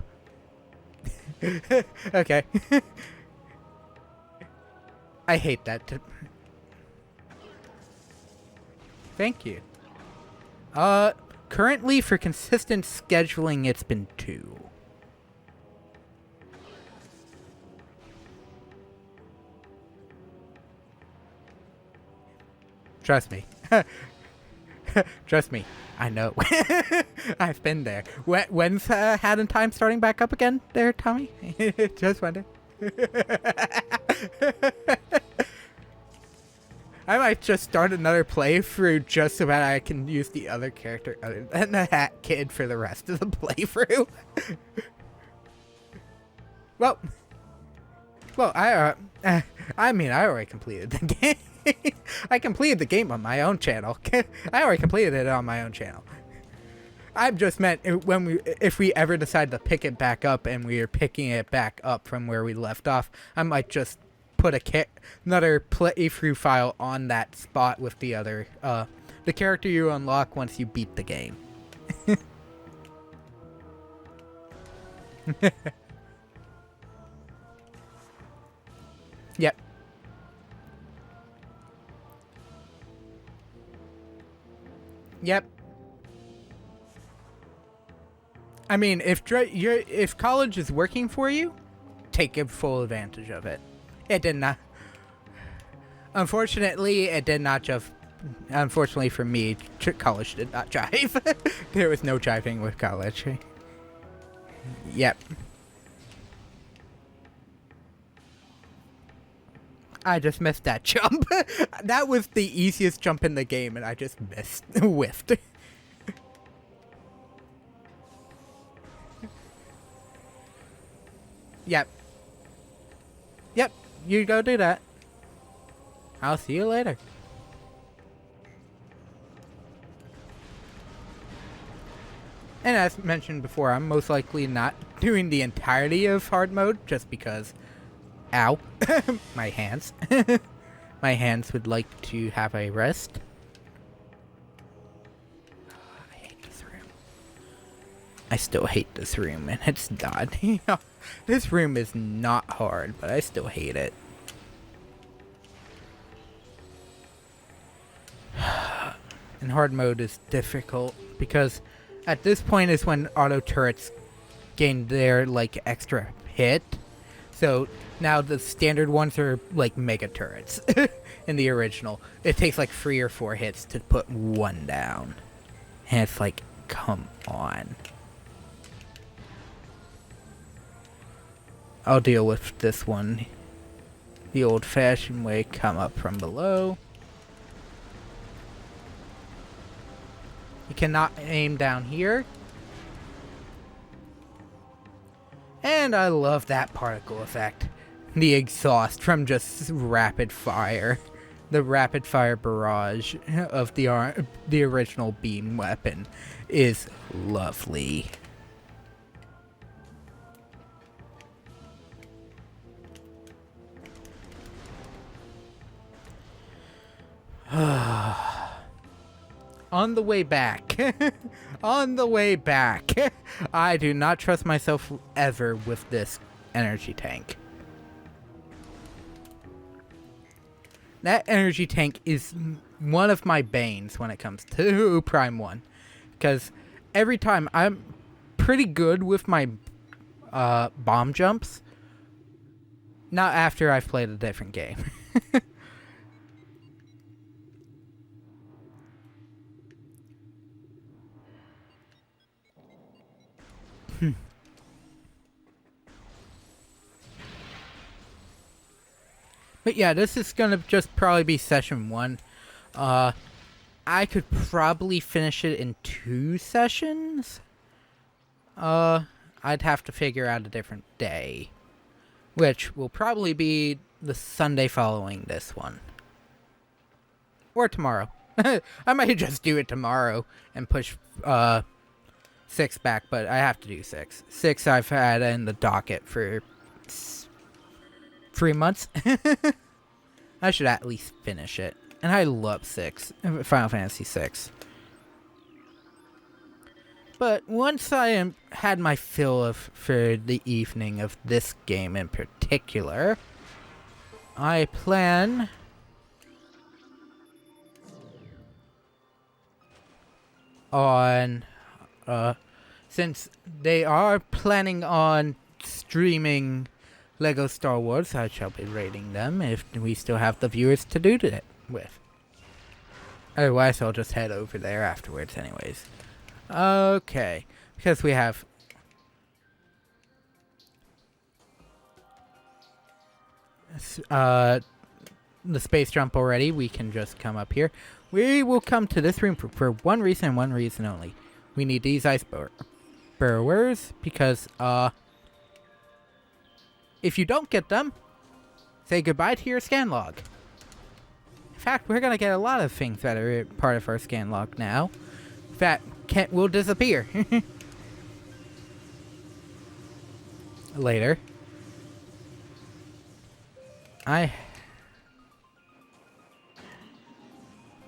Speaker 1: Okay. I hate that. Thank you. Currently for consistent scheduling, it's been 2. Trust me. Trust me. I know. I've been there. When's Had in Time starting back up again there, Tommy? Just wonder. I might just start another playthrough just so that I can use the other character other than the Hat Kid for the rest of the playthrough. Well, I mean, I already completed the game. I completed the game on my own channel. I already completed it on my own channel. I just meant if we ever decide to pick it back up and we are picking it back up from where we left off, I might just put another playthrough file on that spot with the other the character you unlock once you beat the game. Yep. Yep. I mean, if college is working for you, take full advantage of it. It did not. Unfortunately, it did not just. Unfortunately for me, college did not jive. There was no jiving with college. Yep. I just missed that jump. That was the easiest jump in the game, and I just whiffed. Yep. Yep, you go do that. I'll see you later. And as mentioned before, I'm most likely not doing the entirety of hard mode, just because... Ow. My hands. My hands would like to have a rest. I hate this room. I still hate this room, and it's not. This room is not hard, but I still hate it. And hard mode is difficult, because at this point is when auto turrets gain their, like, extra hit. So now the standard ones are like mega turrets in the original. It takes like 3 or 4 hits to put one down. And it's like, come on. I'll deal with this one the old-fashioned way, come up from below. You cannot aim down here. And I love that particle effect. The exhaust from just rapid fire. The rapid fire barrage of the original beam weapon is lovely. On the way back. On the way back. I do not trust myself ever with this energy tank. That energy tank is one of my banes when it comes to Prime 1. Because every time I'm pretty good with my bomb jumps. Not after I've played a different game. But yeah, this is gonna just probably be session 1. I could probably finish it in 2 sessions. I'd have to figure out a different day. Which will probably be the Sunday following this one. Or tomorrow. I might just do it tomorrow and push 6 back, but I have to do 6. 6 I've had in the docket for 3 months. I should at least finish it. And I love Final Fantasy 6. But once I had my fill for the evening of this game in particular, I plan on, since they are planning on streaming Lego Star Wars, I shall be rating them if we still have the viewers to do it with. Otherwise, I'll just head over there afterwards anyways. Okay, because we have the space jump already, we can just come up here. We will come to this room for one reason and one reason only. We need these ice burrowers because, if you don't get them, say goodbye to your scan log. In fact, we're going to get a lot of things that are part of our scan log now that will disappear. Later. I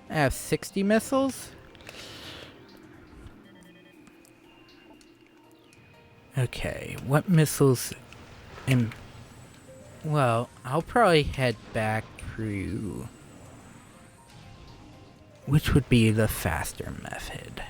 Speaker 1: have 60 missiles. Okay, what missiles am... Well, I'll probably head back through... Which would be the faster method?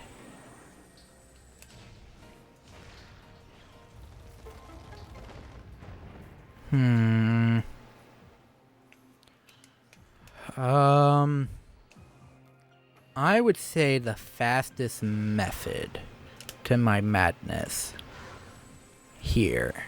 Speaker 1: I would say the fastest method to my madness here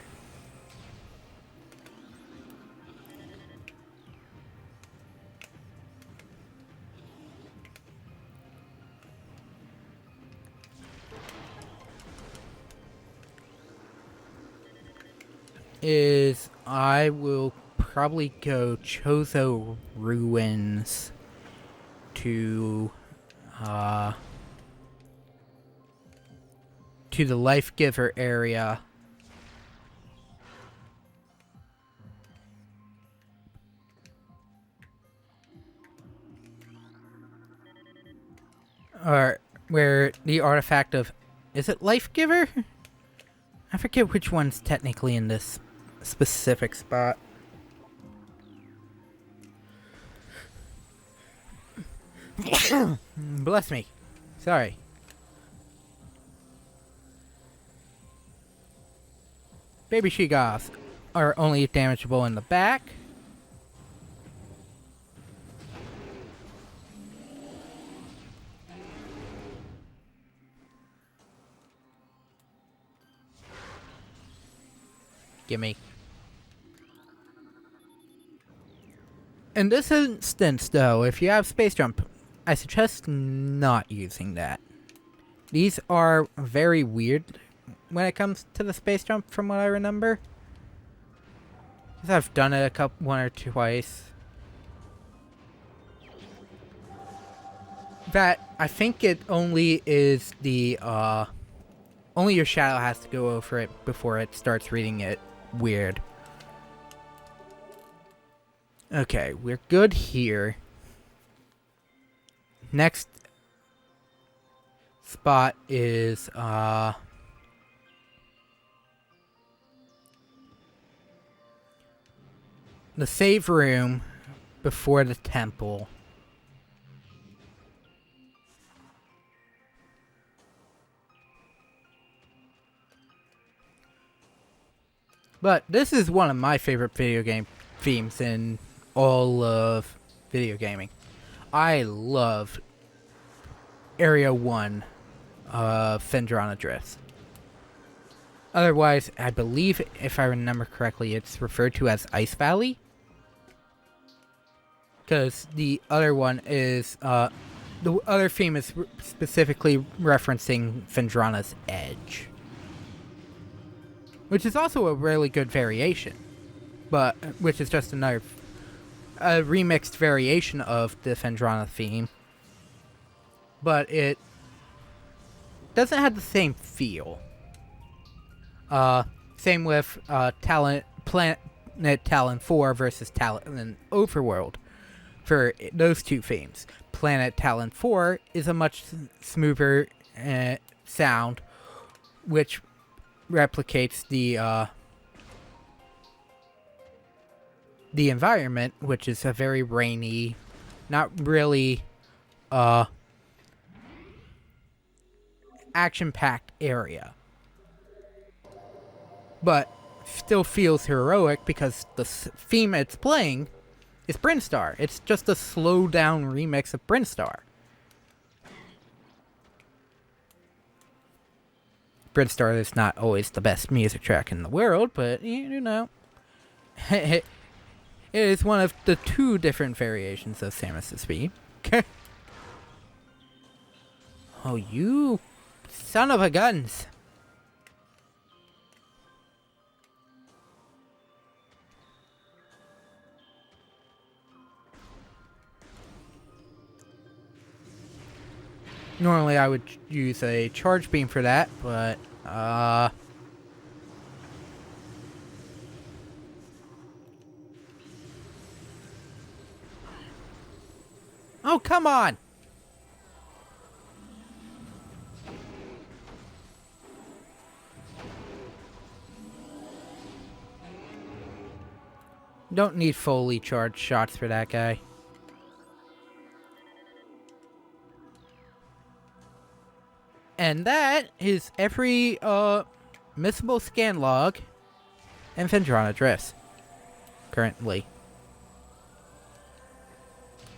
Speaker 1: is I will probably go Chozo Ruins to the Life Giver area. Or where the artifact of... Is it Life Giver? I forget which one's technically in this specific spot. Bless me. Sorry. Baby she-goths are only damageable in the back. Gimme. In this instance, though, if you have Space Jump, I suggest not using that. These are very weird when it comes to the Space Jump, from what I remember. Because I've done it one or twice. That, I think it only is the, only your shadow has to go over it before it starts reading it weird. Okay, we're good here. Next spot is, the save room before the temple. But this is one of my favorite video game themes in all of video gaming. I love Area 1 of Phendrana Drifts. Otherwise, I believe, if I remember correctly, it's referred to as Ice Valley. Because the other one is, the other theme is specifically referencing Phendrana's Edge. Which is also a really good variation. But, which is just another, a remixed variation of the Phendrana theme. But it doesn't have the same feel. Same with, Planet Talon 4 versus Talon Overworld. For those two themes. Planet Talon 4 is a much smoother sound, which replicates the environment, which is a very rainy, not really action-packed area. But still feels heroic because the theme it's playing is Brinstar. It's just a slowed-down remix of Brinstar. Brinstar is not always the best music track in the world, but, you know, it is one of the two different variations of Samus's theme. Oh, you son of a guns! Normally I would use a charge beam for that, but, Oh, come on! Don't need fully charged shots for that guy. And that is every missable scan log and Fendron address currently.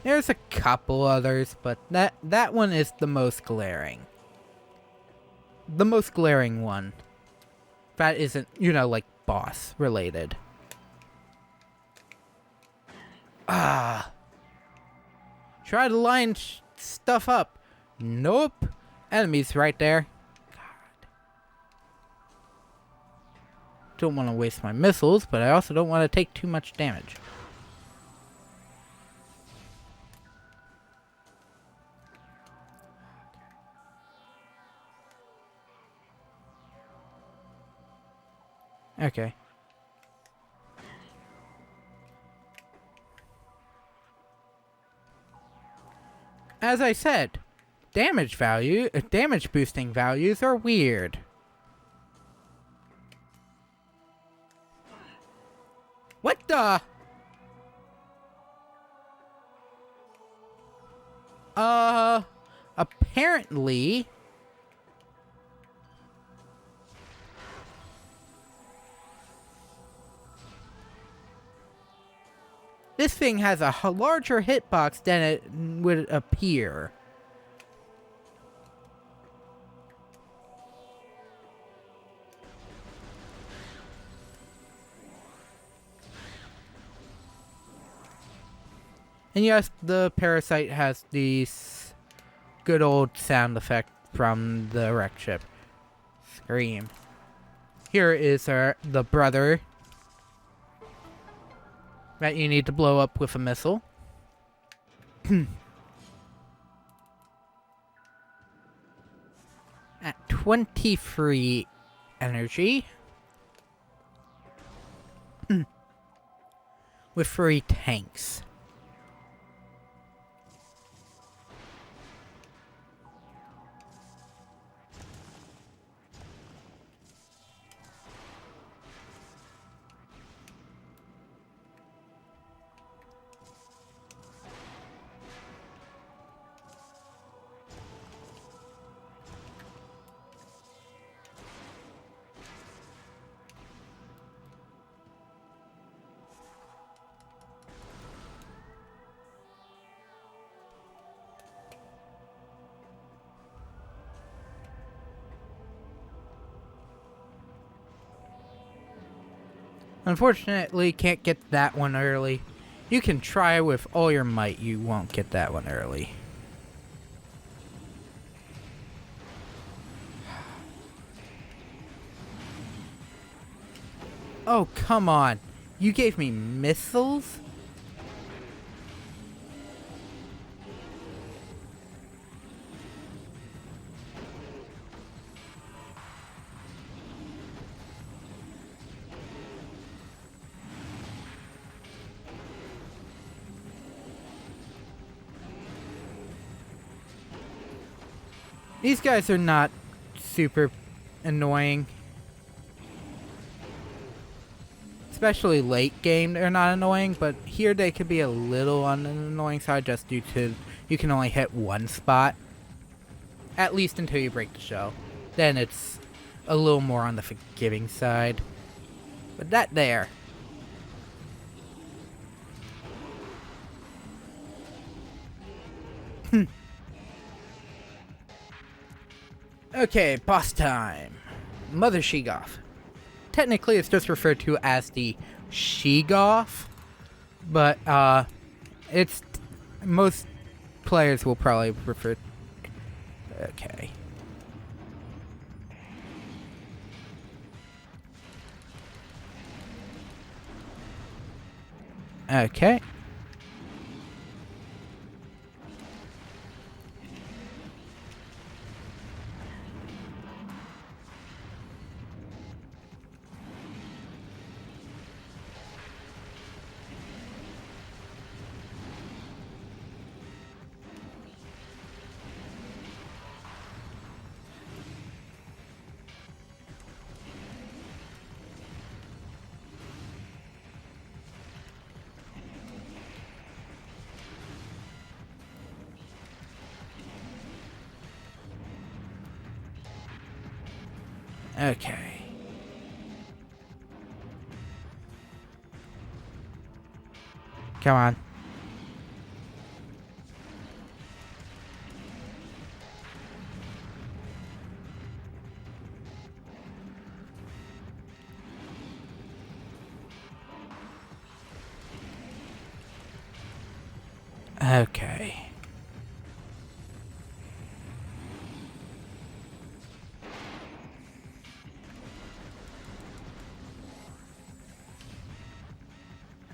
Speaker 1: There's a couple others, but that one is the most glaring. The most glaring one. That isn't, you know, like boss related. Ah. Try to line stuff up. Nope. Enemies right there. God. Don't want to waste my missiles, but I also don't want to take too much damage. Okay. As I said, damage boosting values are weird. What the? Apparently this thing has a larger hitbox than it would appear. And yes, the parasite has this good old sound effect from the wreck ship. Scream. Here is the brother that you need to blow up with a missile. At 23 energy. With 3 tanks. Unfortunately, can't get that one early. You can try with all your might, you won't get that one early. Oh, come on. You gave me missiles? These guys are not super annoying. Especially late game, they're not annoying, but here they could be a little on the annoying side just due to you can only hit one spot. At least until you break the shell. Then it's a little more on the forgiving side. But that there. Okay, boss time. Mother Sheegoth. Technically, it's just referred to as the Sheegoth, but it's most players will probably refer. Okay. Okay. Okay. Come on. Okay.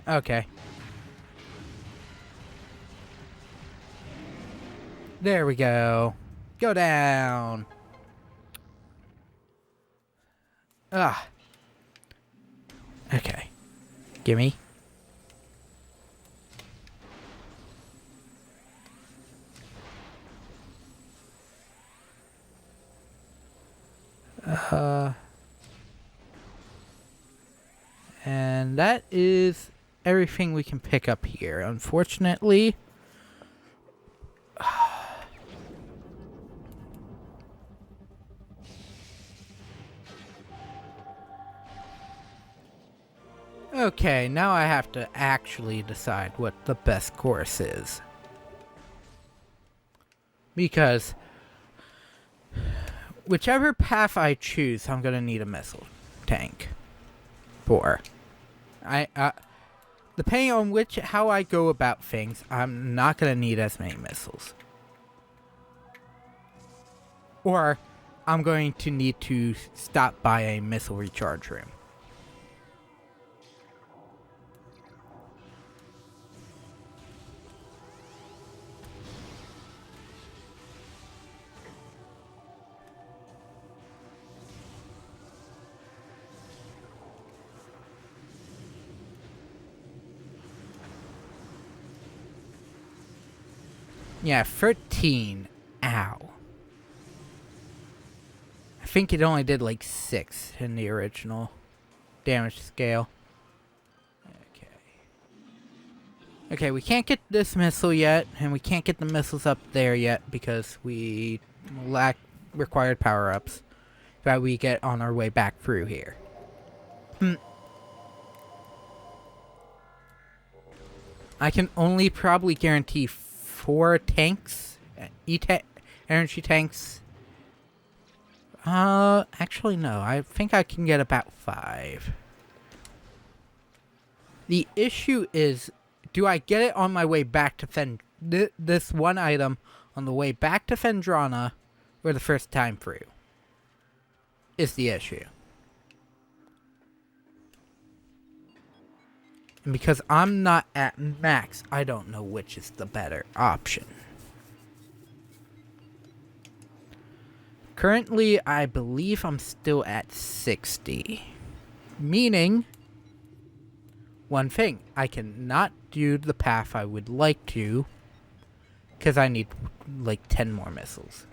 Speaker 1: Okay. There we go. Go down. Ah. Okay. Gimme. And that is everything we can pick up here. Unfortunately. Okay, now I have to actually decide what the best course is. Because whichever path I choose, I'm gonna need a missile tank for. Depending on how I go about things, I'm not gonna need as many missiles. Or I'm going to need to stop by a missile recharge room. Yeah, 13. Ow. I think it only did like 6 in the original damage scale. Okay. Okay, we can't get this missile yet, and we can't get the missiles up there yet because we lack required power-ups that we get on our way back through here. I can only probably guarantee 4 tanks, energy tanks. Actually no, I think I can get about 5. The issue is, do I get it on my way back to this one item on the way back to Phendrana, or the first time through? Is the issue. And because I'm not at max, I don't know which is the better option. Currently, I believe I'm still at 60. Meaning, one thing, I cannot do the path I would like to, because I need like 10 more missiles.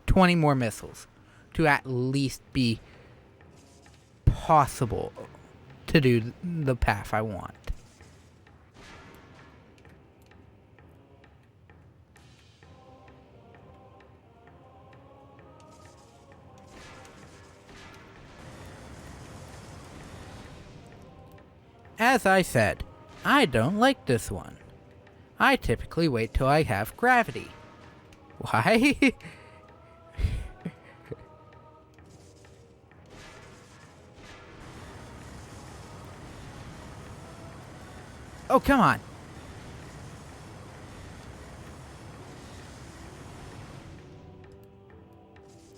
Speaker 1: 20 more missiles to at least be possible to do the path I want. As I said, I don't like this one. I typically wait till I have gravity. Why? Oh, come on.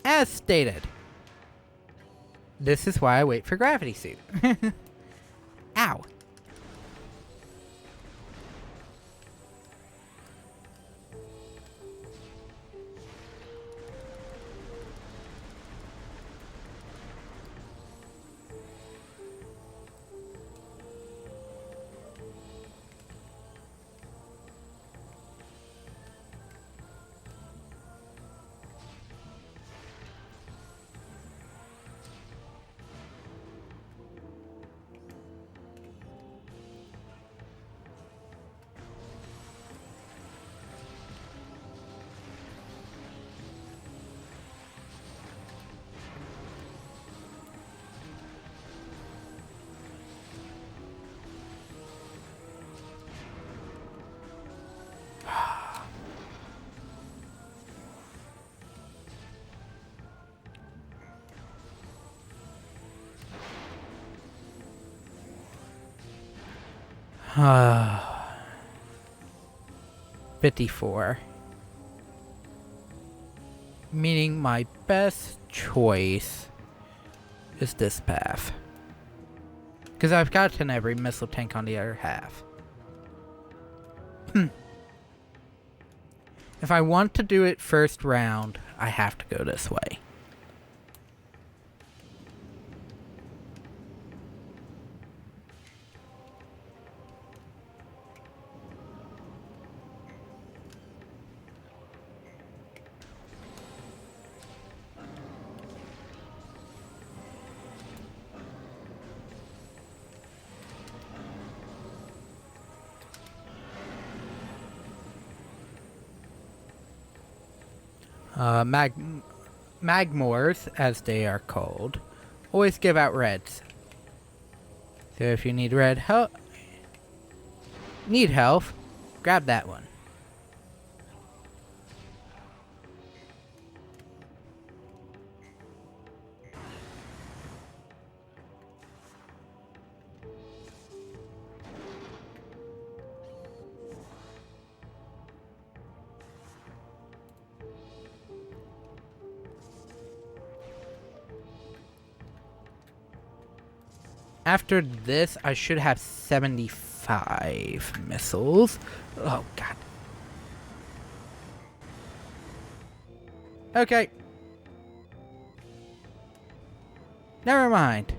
Speaker 1: As stated, this is why I wait for gravity suit. Ow. 54. Meaning my best choice is this path. Because I've gotten every missile tank on the other half. If I want to do it first round, I have to go this way. Magmors, as they are called, always give out reds. So if you need health, grab that one. After this, I should have 75 missiles. Oh, God. Okay. Never mind.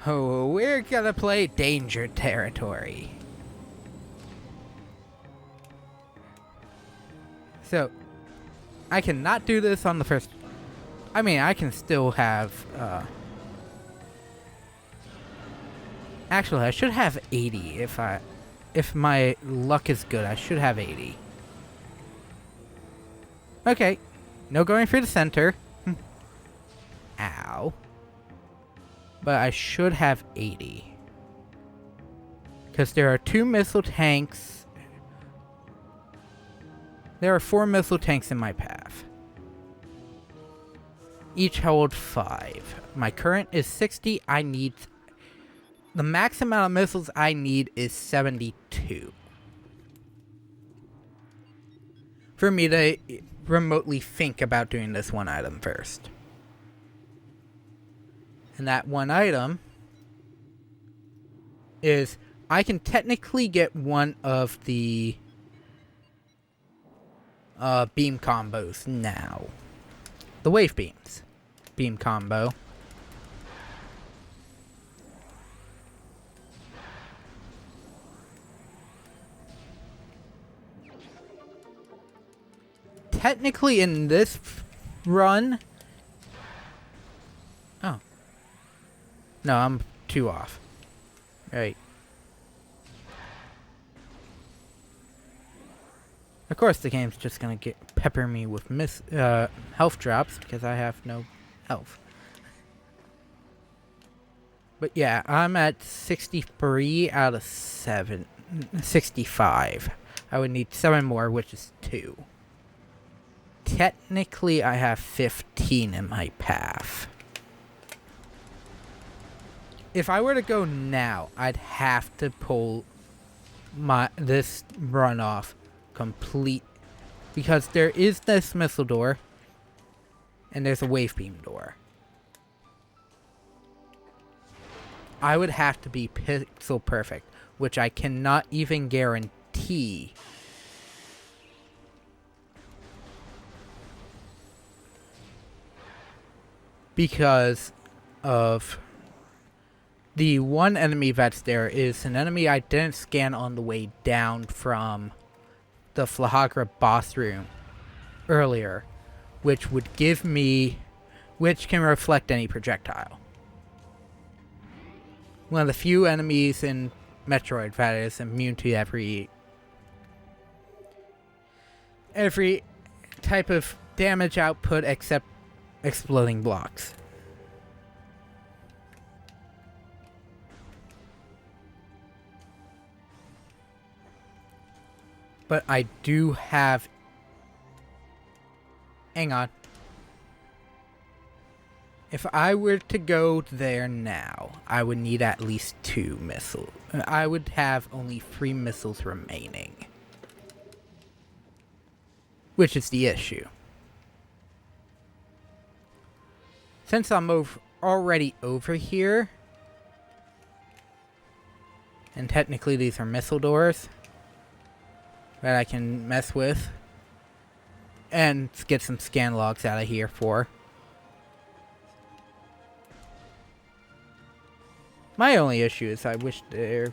Speaker 1: Oh, we're gonna play Danger Territory. So, I cannot do this on the first... I mean, I can still have... Actually, I should have 80 if my luck is good. I should have 80. Okay. No going for the center. Ow. But I should have 80. Because there are 2 missile tanks. There are 4 missile tanks in my path. Each hold 5. My current is 60. I need... The max amount of missiles I need is 72. For me to remotely think about doing this one item first. And that one item is I can technically get one of the beam combos now. The wave beams. Beam combo. Technically in this run... Oh. No, I'm 2 off. Right. Of course the game's just gonna pepper me with health drops because I have no health. But yeah, I'm at 63 out of 65. I would need 7 more, which is 2. Technically, I have 15 in my path. If I were to go now, I'd have to pull this run off complete. Because there is this missile door. And there's a wave beam door. I would have to be pixel perfect. Which I cannot even guarantee. Because of the one enemy that's there is an enemy I didn't scan on the way down from the Flahagra boss room earlier, which can reflect any projectile. One of the few enemies in Metroid that is immune to every type of damage output except exploding blocks. But I do have... Hang on. If I were to go there now, I would need at least 2 missiles. I would have only 3 missiles remaining. Which is the issue. Since I'm already over here, and technically these are missile doors that I can mess with, and get some scan logs out of here for. My only issue is I wish there...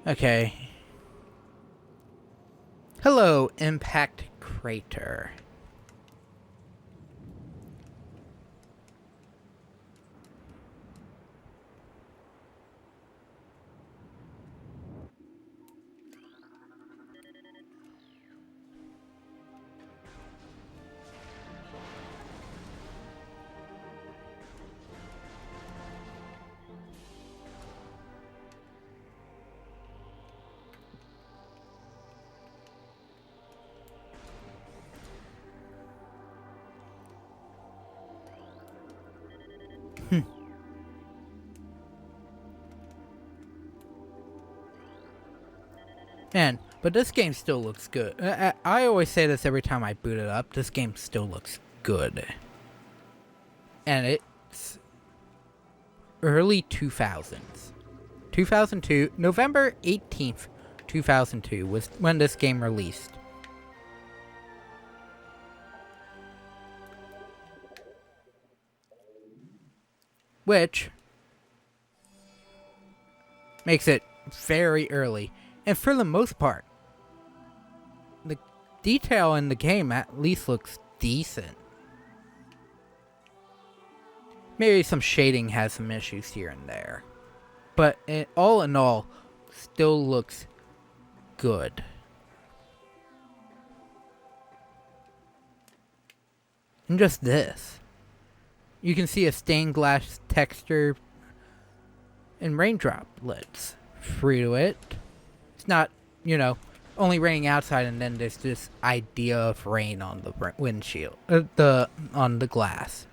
Speaker 1: Okay. Hello, Impact Crater. Man, but this game still looks good. I always say this every time I boot it up. This game still looks good. And it's early 2000s. 2002, November 18th, 2002 was when this game released. Which makes it very early. And for the most part, the detail in the game at least looks decent. Maybe some shading has some issues here and there. But all in all, still looks good. And just this. You can see a stained glass texture and raindroplets through it. It's not, you know, only raining outside and then there's this idea of rain on the windshield, on the glass.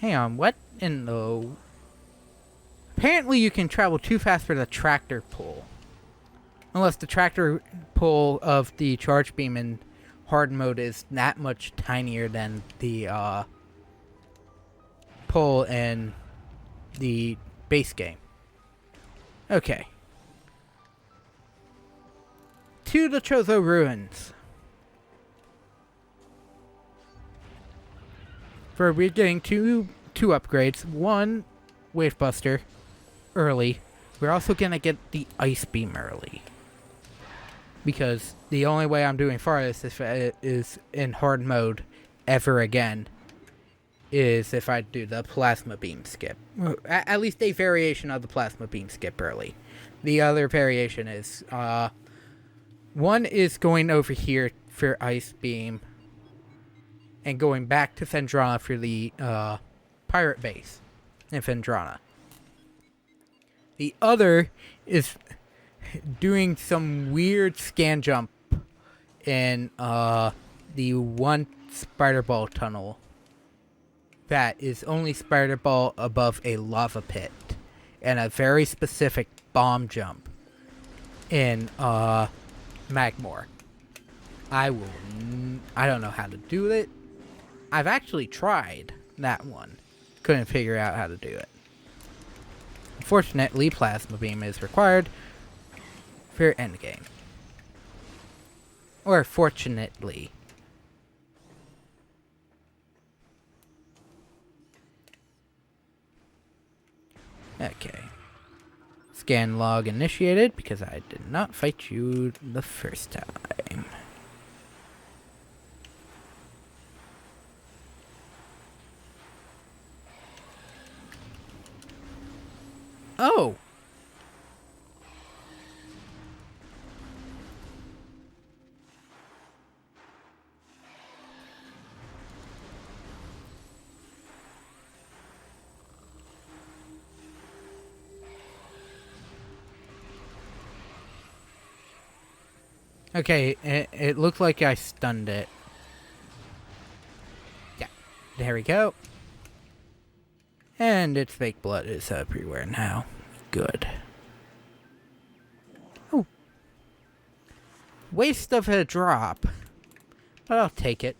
Speaker 1: Hang on, what in the... Apparently you can travel too fast for the tractor pull. Unless the tractor pull of the charge beam in hard mode is that much tinier than the pull in the base game. Okay. To the Chozo Ruins. For we're getting two upgrades. One, Wave Buster early. We're also gonna get the Ice Beam early. Because the only way I'm doing farthest is in hard mode ever again is if I do the Plasma Beam skip. At least a variation of the Plasma Beam skip early. The other variation is one is going over here for Ice Beam and going back to Phendrana for the pirate base in Phendrana. The other is doing some weird scan jump in the one spider ball tunnel that is only spider ball above a lava pit, and a very specific bomb jump in Magmore. I don't know how to do it. I've actually tried that one. Couldn't figure out how to do it. Unfortunately, Plasma Beam is required for endgame. Or fortunately. Okay. Let's Scan log initiated because I did not fight you the first time. Oh! Okay, it looked like I stunned it. Yeah, there we go. And its fake blood is everywhere now. Good. Oh. Waste of a drop. But I'll take it.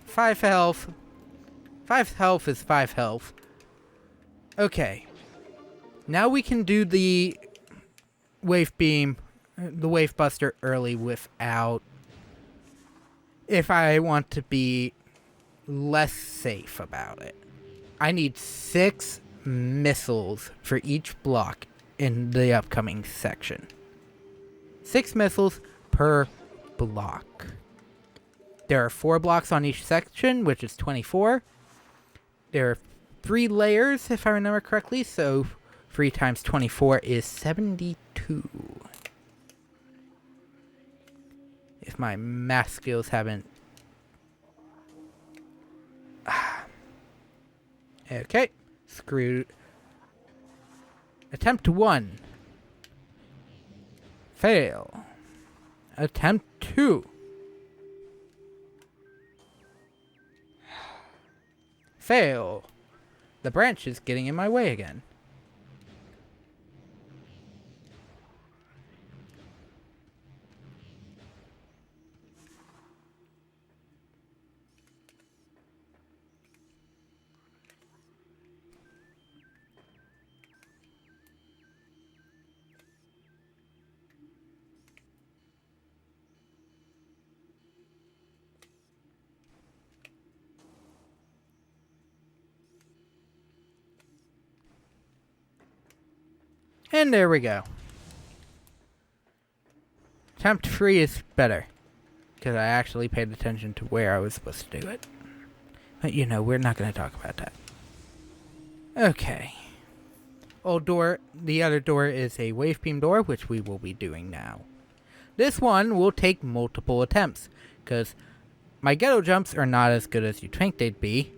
Speaker 1: 5 health. 5 health is 5 health. Okay. Now we can do the wave beam, the wave buster early without... if I want to be less safe about it. I need 6 missiles for each block in the upcoming section. 6 missiles per block. There are 4 blocks on each section, which is 24. There are 3 layers, if I remember correctly, so 3 times 24 is 72. If my math skills haven't... Okay. Screwed. Attempt 1. Fail. Attempt 2. Fail. The branch is getting in my way again. And there we go. Attempt 3 is better. Because I actually paid attention to where I was supposed to do it. But you know, we're not going to talk about that. Okay. Old door. The other door is a wave beam door, which we will be doing now. This one will take multiple attempts. Because my ghetto jumps are not as good as you'd think they'd be.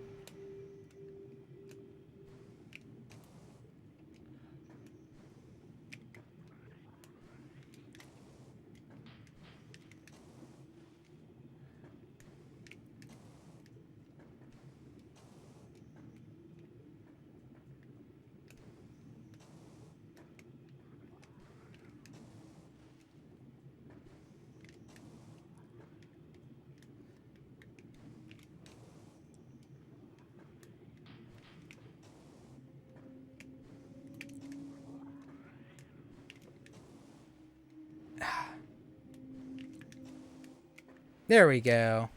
Speaker 1: There we go.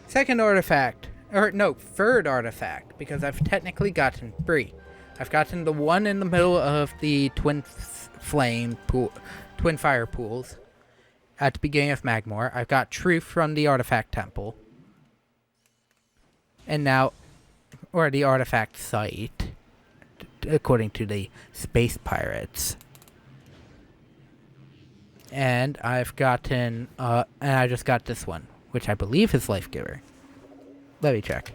Speaker 1: Second artifact. Or, no, third artifact. Because I've technically gotten 3. I've gotten the one in the middle of the twin fire pools. At the beginning of Magmore. I've got Truth from the artifact temple. And now, or the artifact site. According to the space pirates. And I've gotten, and I just got this one, which I believe is Life Giver. Let me check.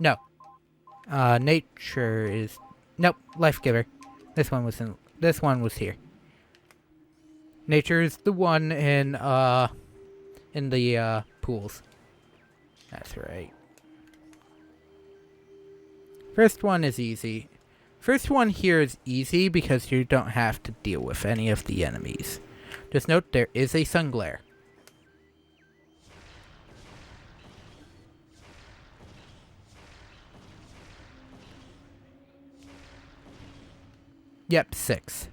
Speaker 1: No. Nature is, nope, Life Giver. This one was here. Nature is the one in the, pools. That's right. First one is easy. First one here is easy because you don't have to deal with any of the enemies. Just note there is a sun glare. Yep, 6.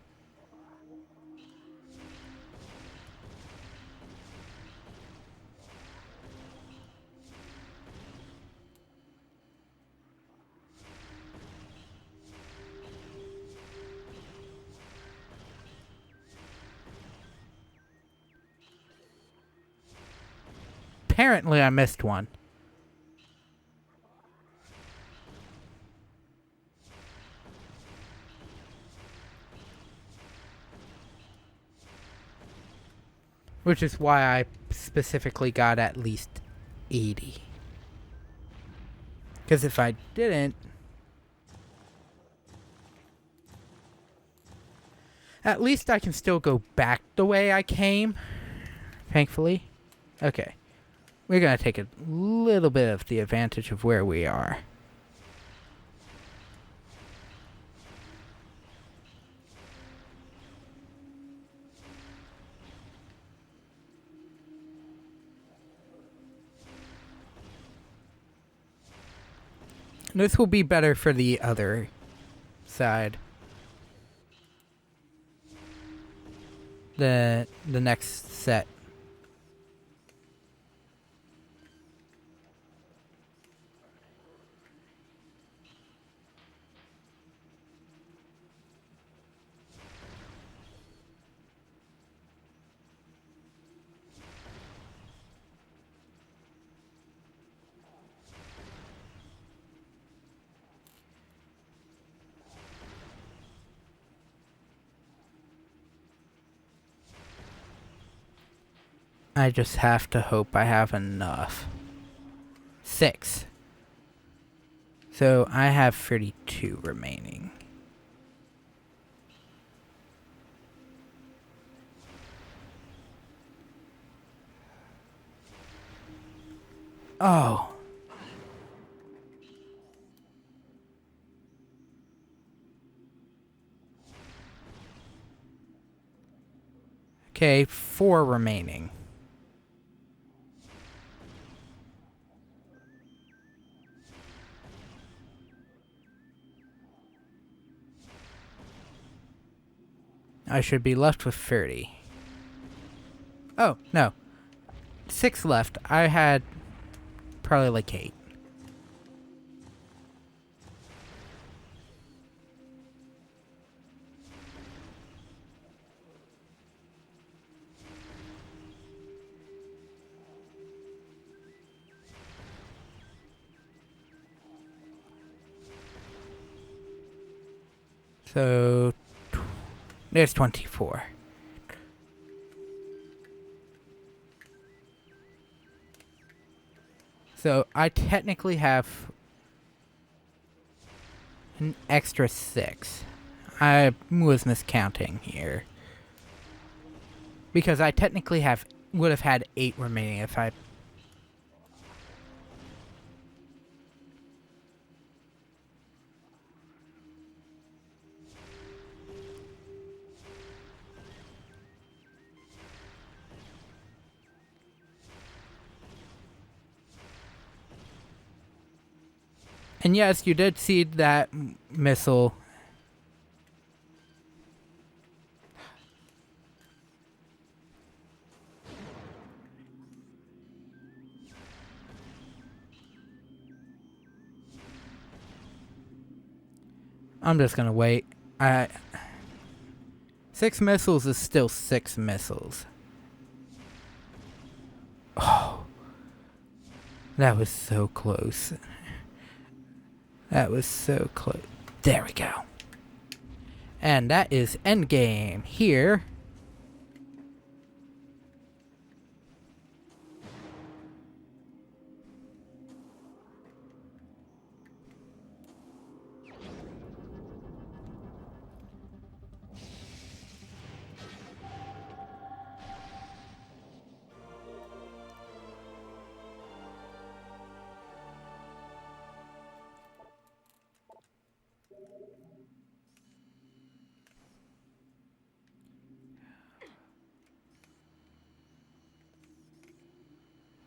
Speaker 1: apparently I missed one. Which is why I specifically got at least 80. Because if I didn't... At least I can still go back the way I came. Thankfully. Okay. We're going to take a little bit of the advantage of where we are. This will be better for the other side. The next set. I just have to hope I have enough. 6. So I have 32 remaining. Oh. Okay, 4 remaining. I should be left with 30. Oh, no. 6 left. I had probably like 8. So there's 24. So I technically have an extra 6. I was miscounting here. Because I technically would have had 8 remaining if I... And yes, you did see that missile. I'm just gonna wait. 6 missiles is still 6 missiles. Oh. That was so close. That was so close. There we go. And that is endgame here.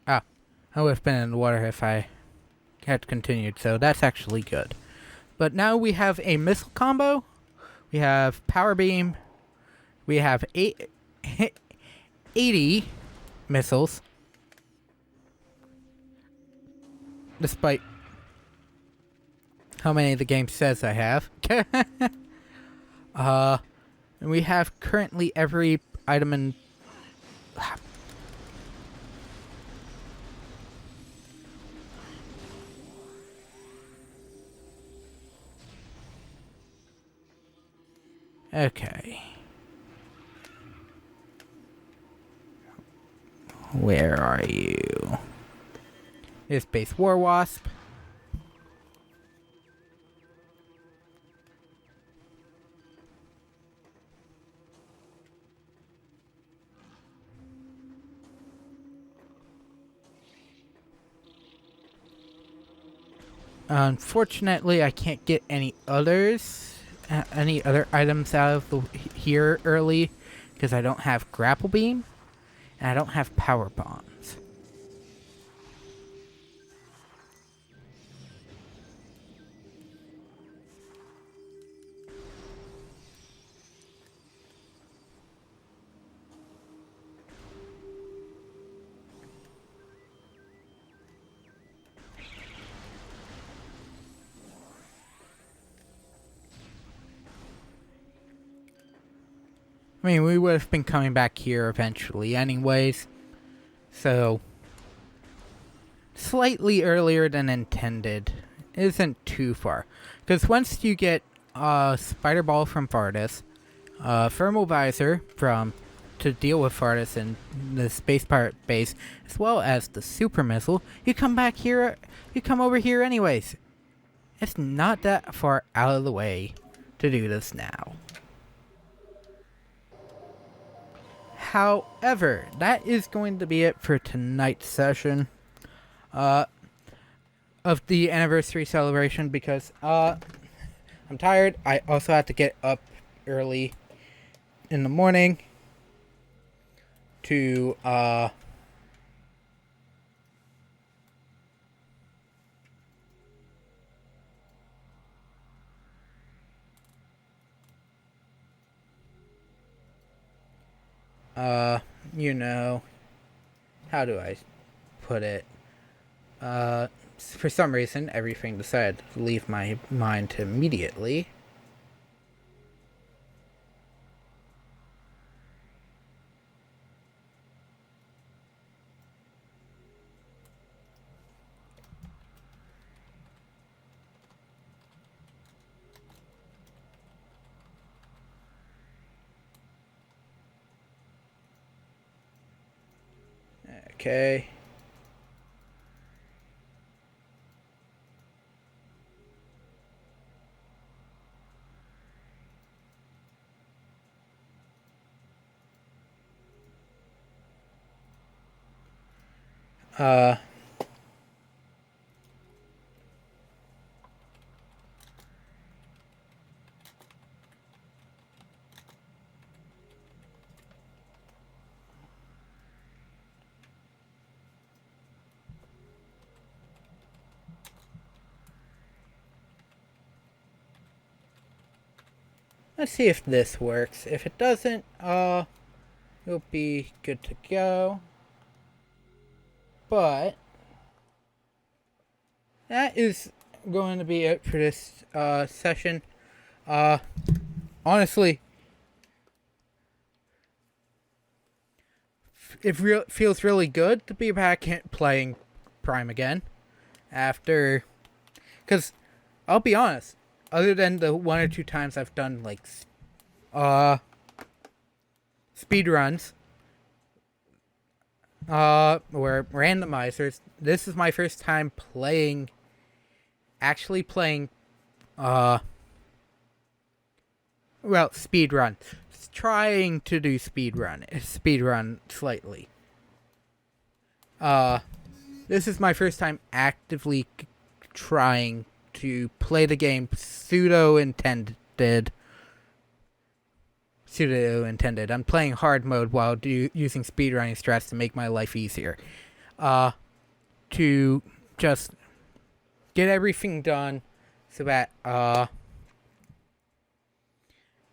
Speaker 1: Ah, I would have been in the water if I had continued, so that's actually good. But now we have a missile combo. We have power beam. We have 80 missiles. Despite how many the game says I have. And we have currently every item in... Okay. Where are you? Here's Base War Wasp. Unfortunately, I can't get any other items out of here early because I don't have grapple beam and I don't have power bombs. I mean, we would have been coming back here eventually anyways, so slightly earlier than intended isn't too far. Because once you get Spider Ball from Vardis, Thermal Visor to deal with Vardis and the Space Pirate base, as well as the Super Missile, you come over here anyways. It's not that far out of the way to do this now. However, that is going to be it for tonight's session of the anniversary celebration because I'm tired. I also have to get up early in the morning to you know, how do I put it? For some reason, everything decided to leave my mind immediately. Okay. Let's see if this works. If it doesn't, it'll be good to go. But that is going to be it for this session. Honestly, it feels really good to be back playing Prime again. After, because I'll be honest, other than the one or two times I've done like speed runs or randomizers, this is my first time actually playing speed run. Trying to do speed run slightly. This is my first time actively trying to play the game pseudo intended. I'm playing hard mode while using speedrunning strats to make my life easier. To just get everything done so that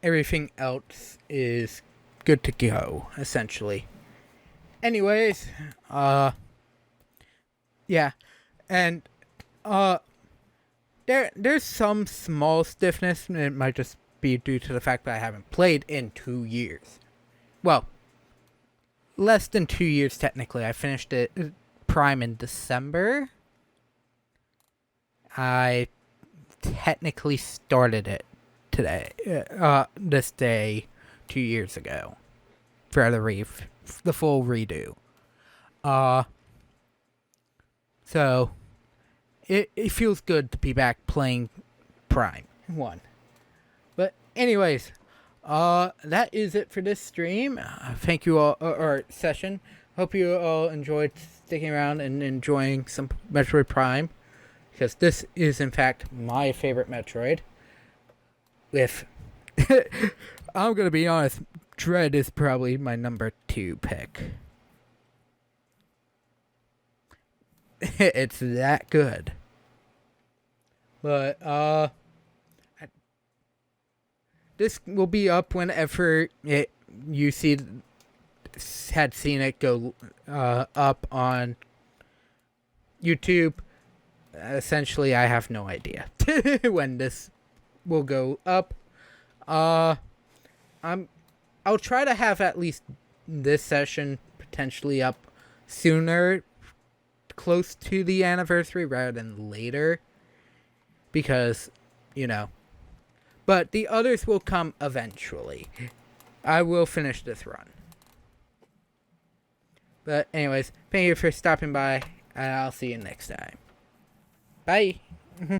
Speaker 1: everything else is good to go, essentially. Anyways, yeah, and there's some small stiffness, and it might just be due to the fact that I haven't played in 2 years. Well, less than 2 years technically. I finished it Prime in December. I technically started it today, this day 2 years ago for the full redo. So it feels good to be back playing Prime 1. But anyways, that is it for this stream. Thank you all, or session. Hope you all enjoyed sticking around and enjoying some Metroid Prime, because this is in fact my favorite Metroid. I'm gonna be honest, Dread is probably my number 2 pick. It's that good. But this will be up whenever you had seen it go up on YouTube. Essentially, I have no idea when this will go up. I'll try to have at least this session potentially up sooner, close to the anniversary rather than later, because, but the others will come eventually. I will finish this run. But anyways, thank you for stopping by, and I'll see you next time. Bye.